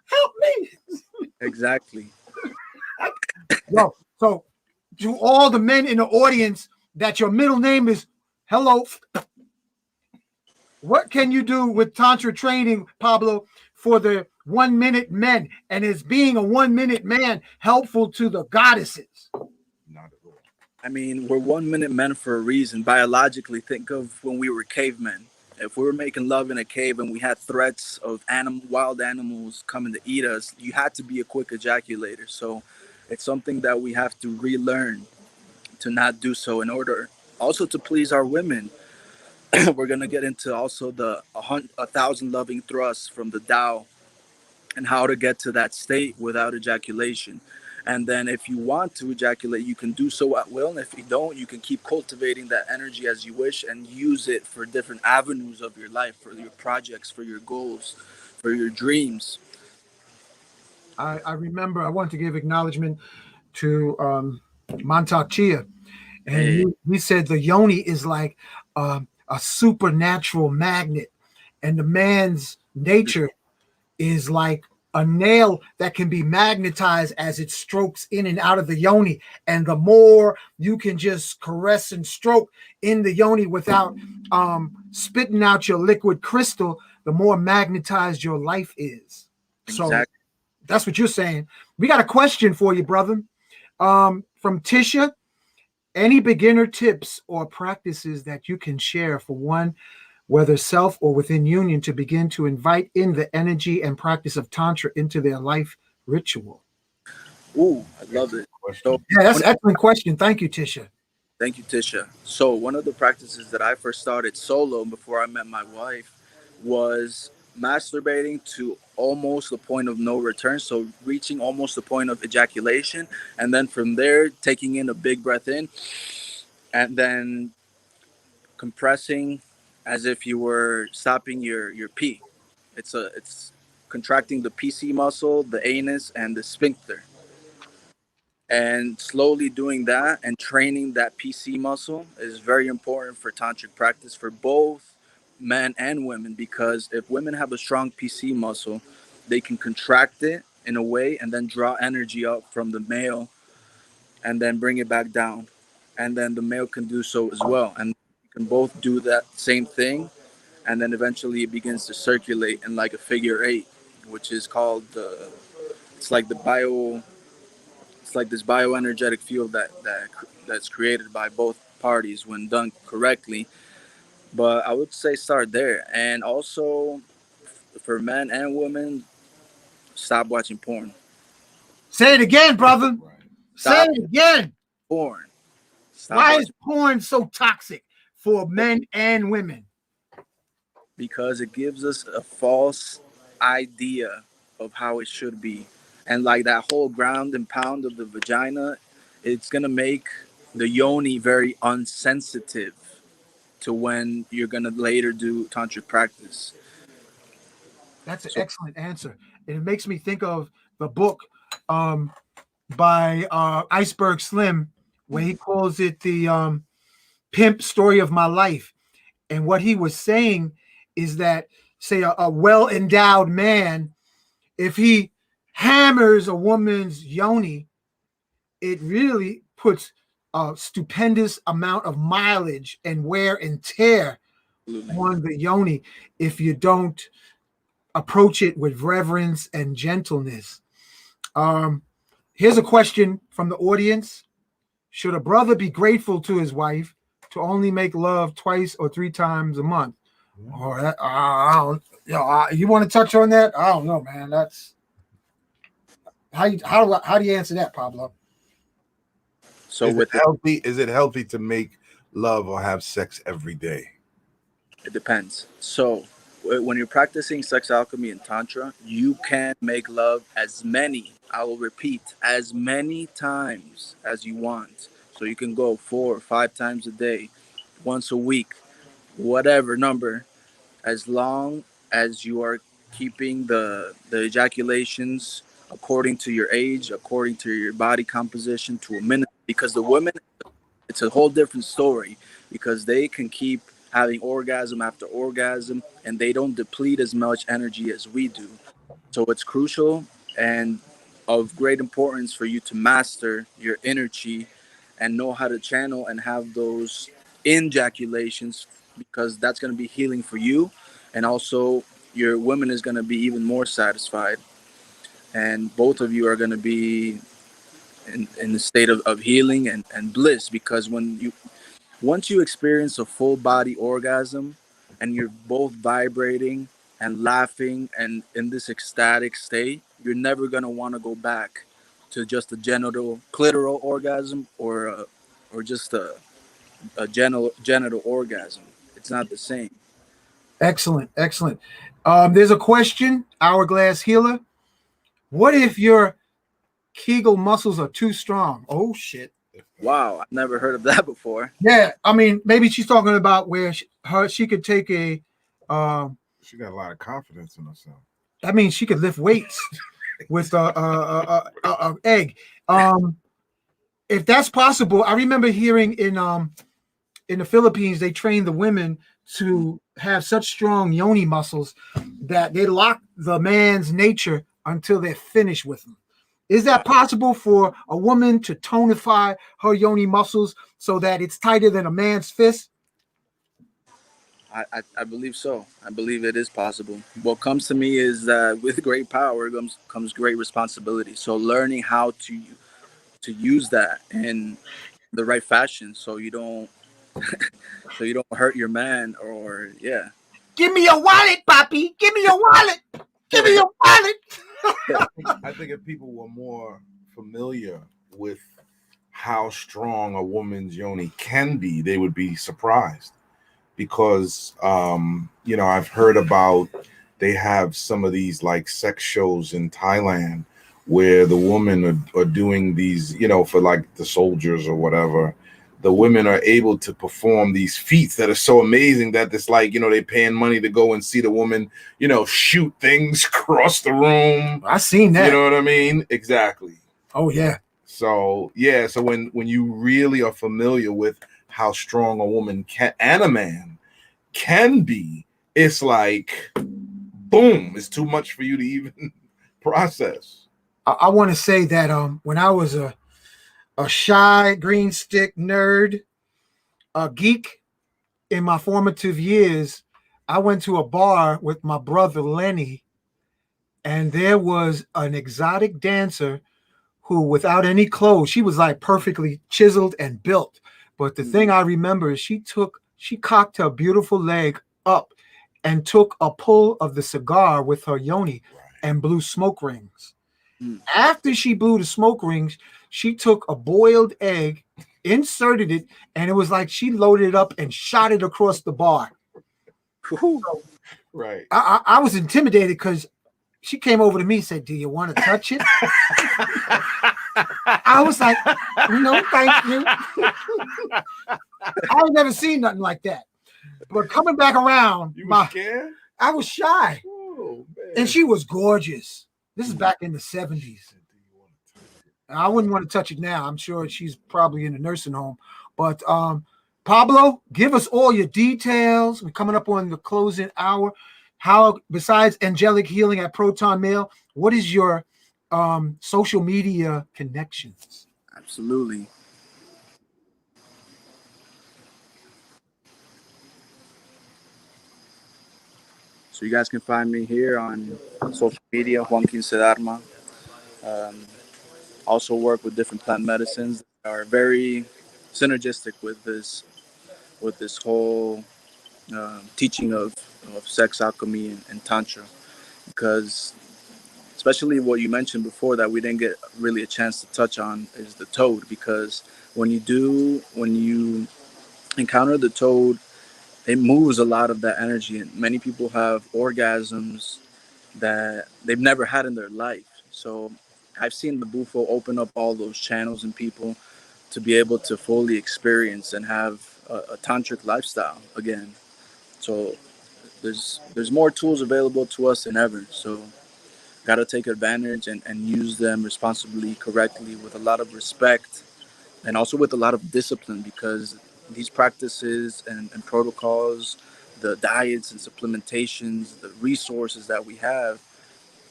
Help me! Exactly. Yo, so to all the men in the audience that your middle name is Hello, what can you do with Tantra training, Pablo, for the 1 minute men? And is being a 1 minute man helpful to the goddesses? Not at all. I mean, we're 1 minute men for a reason. Biologically, think of when we were cavemen. If we were making love in a cave and we had threats of wild animals coming to eat us, you had to be a quick ejaculator. So it's something that we have to relearn to not do so, in order also to please our women. We're going to get into also the 1,000 loving thrusts from the Tao, and how to get to that state without ejaculation. And then if you want to ejaculate, you can do so at will. And if you don't, you can keep cultivating that energy as you wish and use it for different avenues of your life, for your projects, for your goals, for your dreams. I remember I want to give acknowledgement to Montauk Chia. And he said the yoni is like a supernatural magnet. And the man's nature is like a nail that can be magnetized as it strokes in and out of the yoni. And the more you can just caress and stroke in the yoni without spitting out your liquid crystal, the more magnetized your life is. So Exactly. that's what you're saying. We got a question for you, brother. From Tisha. Any beginner tips or practices that you can share for one, whether self or within union, to begin to invite in the energy and practice of Tantra into their life ritual? Ooh, I love it. So, Yeah, that's an excellent question. Thank you, Tisha. thank you, Tisha. So, one of the practices that I first started solo before I met my wife was masturbating to almost the point of no return. So, reaching almost the point of ejaculation. And then from there, taking in a big breath in and then compressing as if you were stopping your pee. It's contracting the PC muscle, the anus, and the sphincter. And slowly doing that and training that PC muscle is very important for tantric practice for both men and women, because if women have a strong PC muscle, they can contract it in a way and then draw energy up from the male and then bring it back down. And then the male can do so as well. And you can both do that same thing. And then eventually it begins to circulate in like a figure eight, which is called it's like the bio it's like this bioenergetic field that's created by both parties when done correctly. But I would say start there, and also for men and women, stop watching porn. Say it again, brother. Say Stop it again. porn. Stop Why watching is porn so toxic for men and women? because it gives us a false idea of how it should be, and like that whole ground and pound of the vagina, it's gonna make the yoni very unsensitive to when you're gonna later do tantric practice. That's an So excellent answer. And it makes me think of the book by Iceberg Slim, where he calls it the pimp story of my life. And what he was saying is that, say, a well-endowed man, if he hammers a woman's yoni, it really puts a stupendous amount of mileage and wear and tear absolutely. on the yoni if you don't approach it with reverence and gentleness. Here's a question from the audience. Should a brother be grateful to his wife to only make love twice or three times a month? Or you want to touch on that? I don't know, man. That's how do you answer that, Pablo? So Is it with healthy? Is it healthy to make love or have sex every day? it depends. So when you're practicing sex alchemy and tantra, you can make love as many, I will repeat, as many times as you want. So you can go 4 or 5 times a day, once a week, whatever number, as long as you are keeping the ejaculations according to your age, according to your body composition, to a minute. Because the women, it's a whole different story, because they can keep having orgasm after orgasm and they don't deplete as much energy as we do. So it's crucial and of great importance for you to master your inner chi and know how to channel and have those ejaculations, because that's going to be healing for you, and also your woman is going to be even more satisfied, and both of you are going to be in the state of healing and bliss, because once you experience a full body orgasm and you're both vibrating and laughing and in this ecstatic state, you're never going to want to go back to just a genital clitoral orgasm or just a genital orgasm. It's not the same. Excellent, excellent. There's a question, Hourglass Healer. What if your Kegel muscles are too strong? Oh shit. Wow, I've never heard of that before. Yeah, I mean, maybe she's talking about where she could take a. She got a lot of confidence in herself. I mean, she could lift weights with a egg. If that's possible, I remember hearing in the Philippines they train the women to have such strong yoni muscles that they lock the man's nature until they're finished with them. Is that possible for a woman to tonify her yoni muscles so that it's tighter than a man's fist? I believe so. I believe it is possible. What comes to me is that with great power comes great responsibility. So learning how to use that in the right fashion, so you don't hurt your man, or yeah. Give me your wallet, Papi. Give me your wallet. Give me your wallet. I think if people were more familiar with how strong a woman's yoni can be, they would be surprised. Because I've heard about, they have some of these like sex shows in Thailand where the women are doing these, for like the soldiers or whatever. The women are able to perform these feats that are so amazing that it's like, they're paying money to go and see the woman, shoot things across the room. I seen that. You know what I mean? Exactly. Oh yeah. So yeah. So when you really are familiar with how strong a woman can and a man can be, it's like, boom, it's too much for you to even process. I want to say that when I was a shy green stick nerd, a geek in my formative years, I went to a bar with my brother Lenny, and there was an exotic dancer who, without any clothes, she was like perfectly chiseled and built. But the thing I remember is she cocked her beautiful leg up and took a pull of the cigar with her yoni and blew smoke rings. After she blew the smoke rings, she took a boiled egg, inserted it, and it was like she loaded it up and shot it across the bar. Right. I was intimidated because she came over to me and said, "Do you want to touch it?" I was like, "No, thank you." I had never seen nothing like that. But coming back around, you were scared? I was shy. Oh, man. And she was gorgeous. This is back in the 70s. I wouldn't want to touch it now. I'm sure she's probably in a nursing home. But Pablo, give us all your details. We're coming up on the closing hour. How, besides angelic healing at Proton Mail, what is your social media connections? Absolutely. So you guys can find me here on social media, Juan Quincedarma. Also work with different plant medicines that are very synergistic with this whole teaching of sex alchemy and Tantra, because especially what you mentioned before that we didn't get really a chance to touch on is the toad, because when you encounter the toad, it moves a lot of that energy, and many people have orgasms that they've never had in their life. So I've seen the Bufo open up all those channels in people to be able to fully experience and have a tantric lifestyle again. So there's more tools available to us than ever. So got to take advantage and use them responsibly, correctly, with a lot of respect, and also with a lot of discipline, because these practices and protocols, the diets and supplementations, the resources that we have,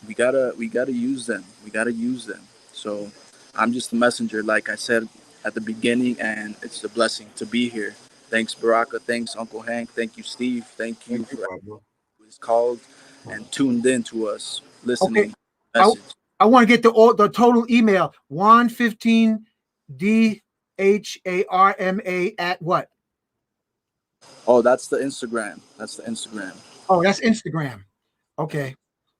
we gotta use them. We gotta use them. So I'm just a messenger, like I said at the beginning, and it's a blessing to be here. Thanks, Baraka. Thanks, Uncle Hank. Thank you, Steve. Thank you for everyone who is called and tuned in to us, listening. Okay. I want to get the total email. Juan15 DHARMA at what? Oh, that's the Instagram. That's the Instagram. Oh, that's Instagram. Okay.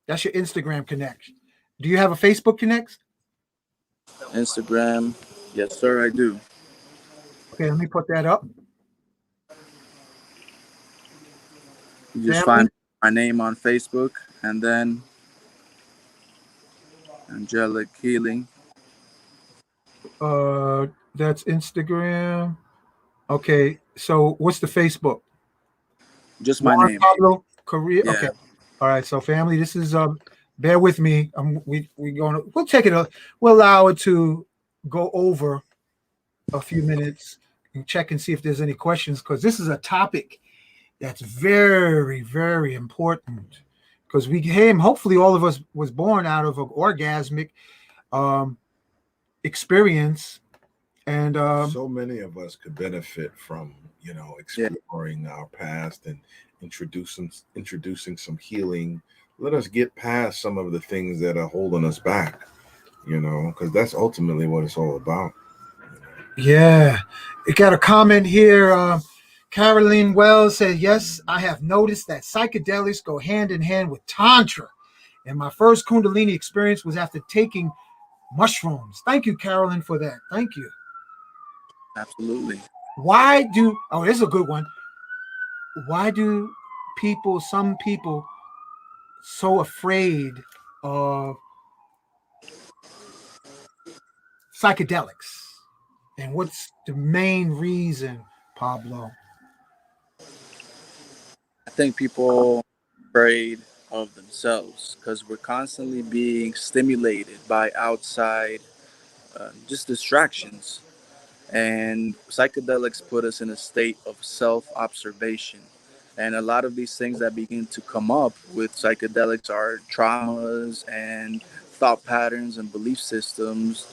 That's your Instagram connection. Do you have a Facebook connect? Instagram. Yes, sir, I do. Okay, let me put that up. You just find my name on Facebook, and then Angelic Healing. That's Instagram. Okay, so what's the Facebook? Just my Juan name. Pablo Korea. Yeah. Okay. All right. So family, this is bear with me. We'll allow it to go over a few minutes and check and see if there's any questions, because this is a topic that's very, very important because we came, hopefully all of us was born out of an orgasmic experience. And so many of us could benefit from, exploring our past and introducing some healing. Let us get past some of the things that are holding us back, because that's ultimately what it's all about. yeah, you got a comment here. Caroline Wells said, yes, I have noticed that psychedelics go hand in hand with Tantra. And my first Kundalini experience was after taking mushrooms. Thank you, Carolyn, for that. Thank you. Absolutely. This is a good one. Why do some people so afraid of psychedelics? And what's the main reason, Pablo? I think people are afraid of themselves because we're constantly being stimulated by outside just distractions. And psychedelics put us in a state of self-observation. And a lot of these things that begin to come up with psychedelics are traumas and thought patterns and belief systems,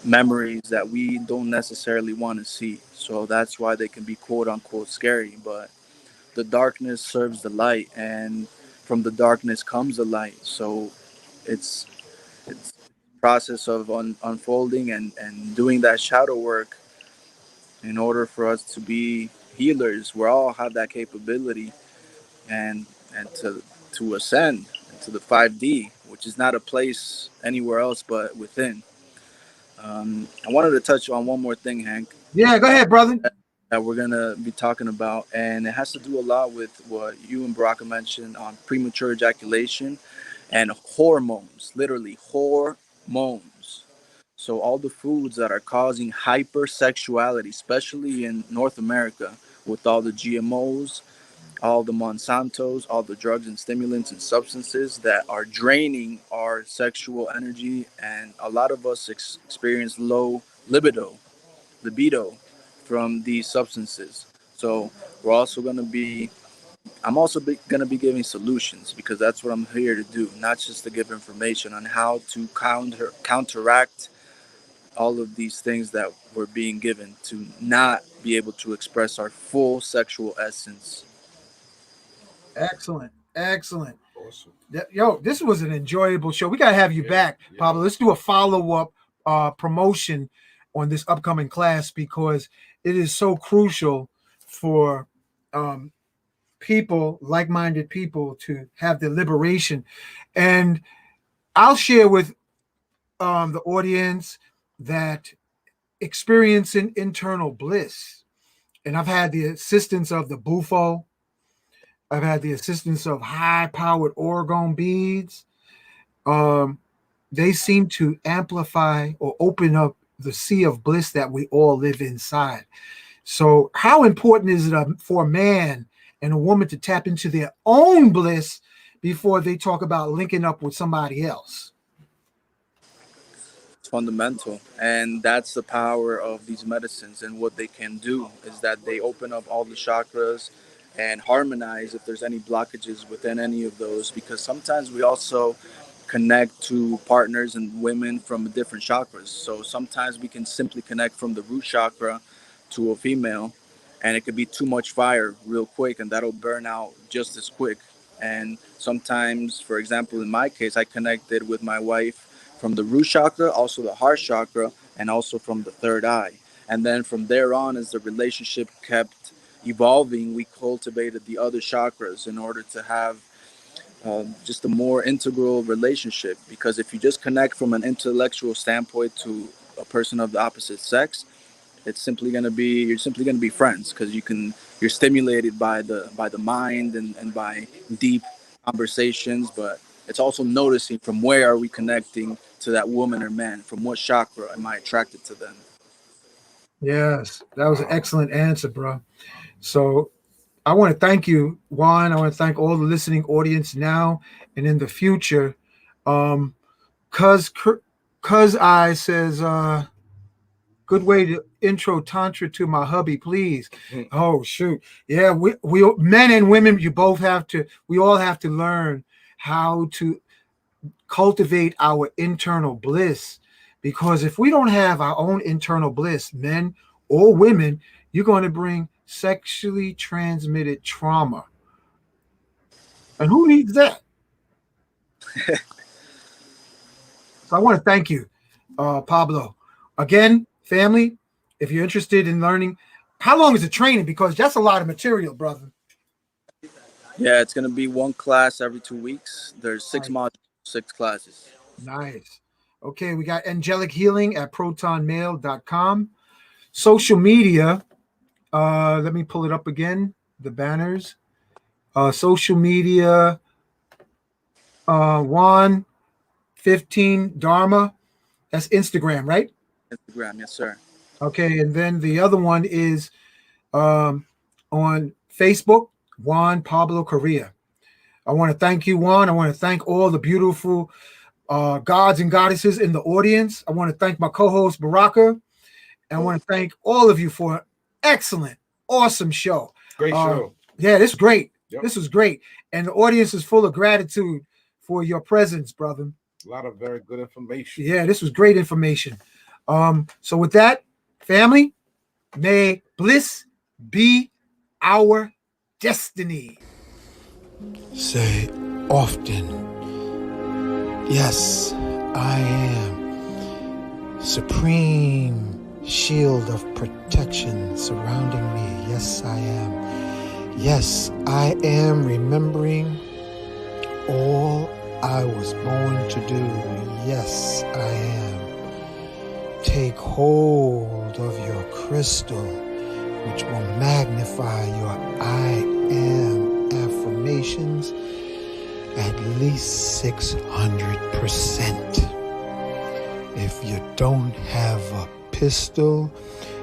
memories that we don't necessarily want to see. So that's why they can be quote unquote scary. But the darkness serves the light, and from the darkness comes the light. So it's process of unfolding and doing that shadow work in order for us to be healers. We all have that capability, and to ascend to the 5D, which is not a place anywhere else but within. I wanted to touch on one more thing, Hank. Yeah, go ahead, brother. That we're gonna be talking about, and it has to do a lot with what you and Baraka mentioned on premature ejaculation and hormones, literally hormones. So all the foods that are causing hypersexuality, especially in North America, with all the GMOs, all the Monsantos, all the drugs and stimulants and substances that are draining our sexual energy, and a lot of us experience low libido from these substances. So we're also going to be I'm also going to be giving solutions, because that's what I'm here to do, not just to give information on how to counteract all of these things that we're being given to not be able to express our full sexual essence. Excellent. Awesome. This was an enjoyable show. We got to have you back, Pablo. Let's do a follow-up promotion on this upcoming class, because it is so crucial for people, like-minded people, to have the liberation. And I'll share with the audience that experiencing internal bliss, and I've had the assistance of the Bufo. I've had the assistance of high-powered orgone beads. They seem to amplify or open up the sea of bliss that we all live inside. So how important is it for a man and a woman to tap into their own bliss before they talk about linking up with somebody else? It's fundamental, and that's the power of these medicines. And what they can do is that they open up all the chakras and harmonize if there's any blockages within any of those, because sometimes we also connect to partners and women from different chakras. So sometimes we can simply connect from the root chakra to a female, and it could be too much fire real quick, and that'll burn out just as quick. And sometimes, for example, in my case, I connected with my wife from the root chakra, also the heart chakra, and also from the third eye. And then from there on, as the relationship kept evolving, we cultivated the other chakras in order to have just a more integral relationship. Because if you just connect from an intellectual standpoint to a person of the opposite sex, it's simply going to be you're simply going to be friends, because you're stimulated by the mind and by deep conversations. But it's also noticing from where are we connecting to that woman or man, from what chakra am I attracted to them. Yes, that was an excellent answer, bro. So I want to thank you, Juan. I want to thank all the listening audience now and in the future. Cuz I says good way to intro Tantra to my hubby, please. Oh shoot. Yeah, we men and women, we all have to learn how to cultivate our internal bliss. Because if we don't have our own internal bliss, men or women, you're going to bring sexually transmitted trauma. And who needs that? So I want to thank you, Pablo. Again, family, if you're interested in learning, how long is the training? Because that's a lot of material, brother. Yeah, it's going to be one class every 2 weeks. There's 6 modules, 6 classes. Nice. Okay, we got angelic healing at protonmail.com. Social media, let me pull it up again, the banners. Social media, Juan 15 Dharma, that's Instagram, right? Instagram, yes, sir. Okay, and then the other one is on Facebook, Juan Pablo Correa. I want to thank you, Juan. I want to thank all the beautiful gods and goddesses in the audience. I want to thank my co-host, Baraka. And I want to thank all of you for an excellent, awesome show. Great show. Yeah, this is great. Yep. This was great. And the audience is full of gratitude for your presence, brother. A lot of very good information. Yeah, this was great information. So with that, family, may bliss be our destiny. Say often, yes, I am. Supreme shield of protection surrounding me. Yes, I am. Yes, I am remembering all I was born to do. Yes, I am. Take hold of your crystal, which will magnify your I am affirmations at least 600%. If you don't have a pistol,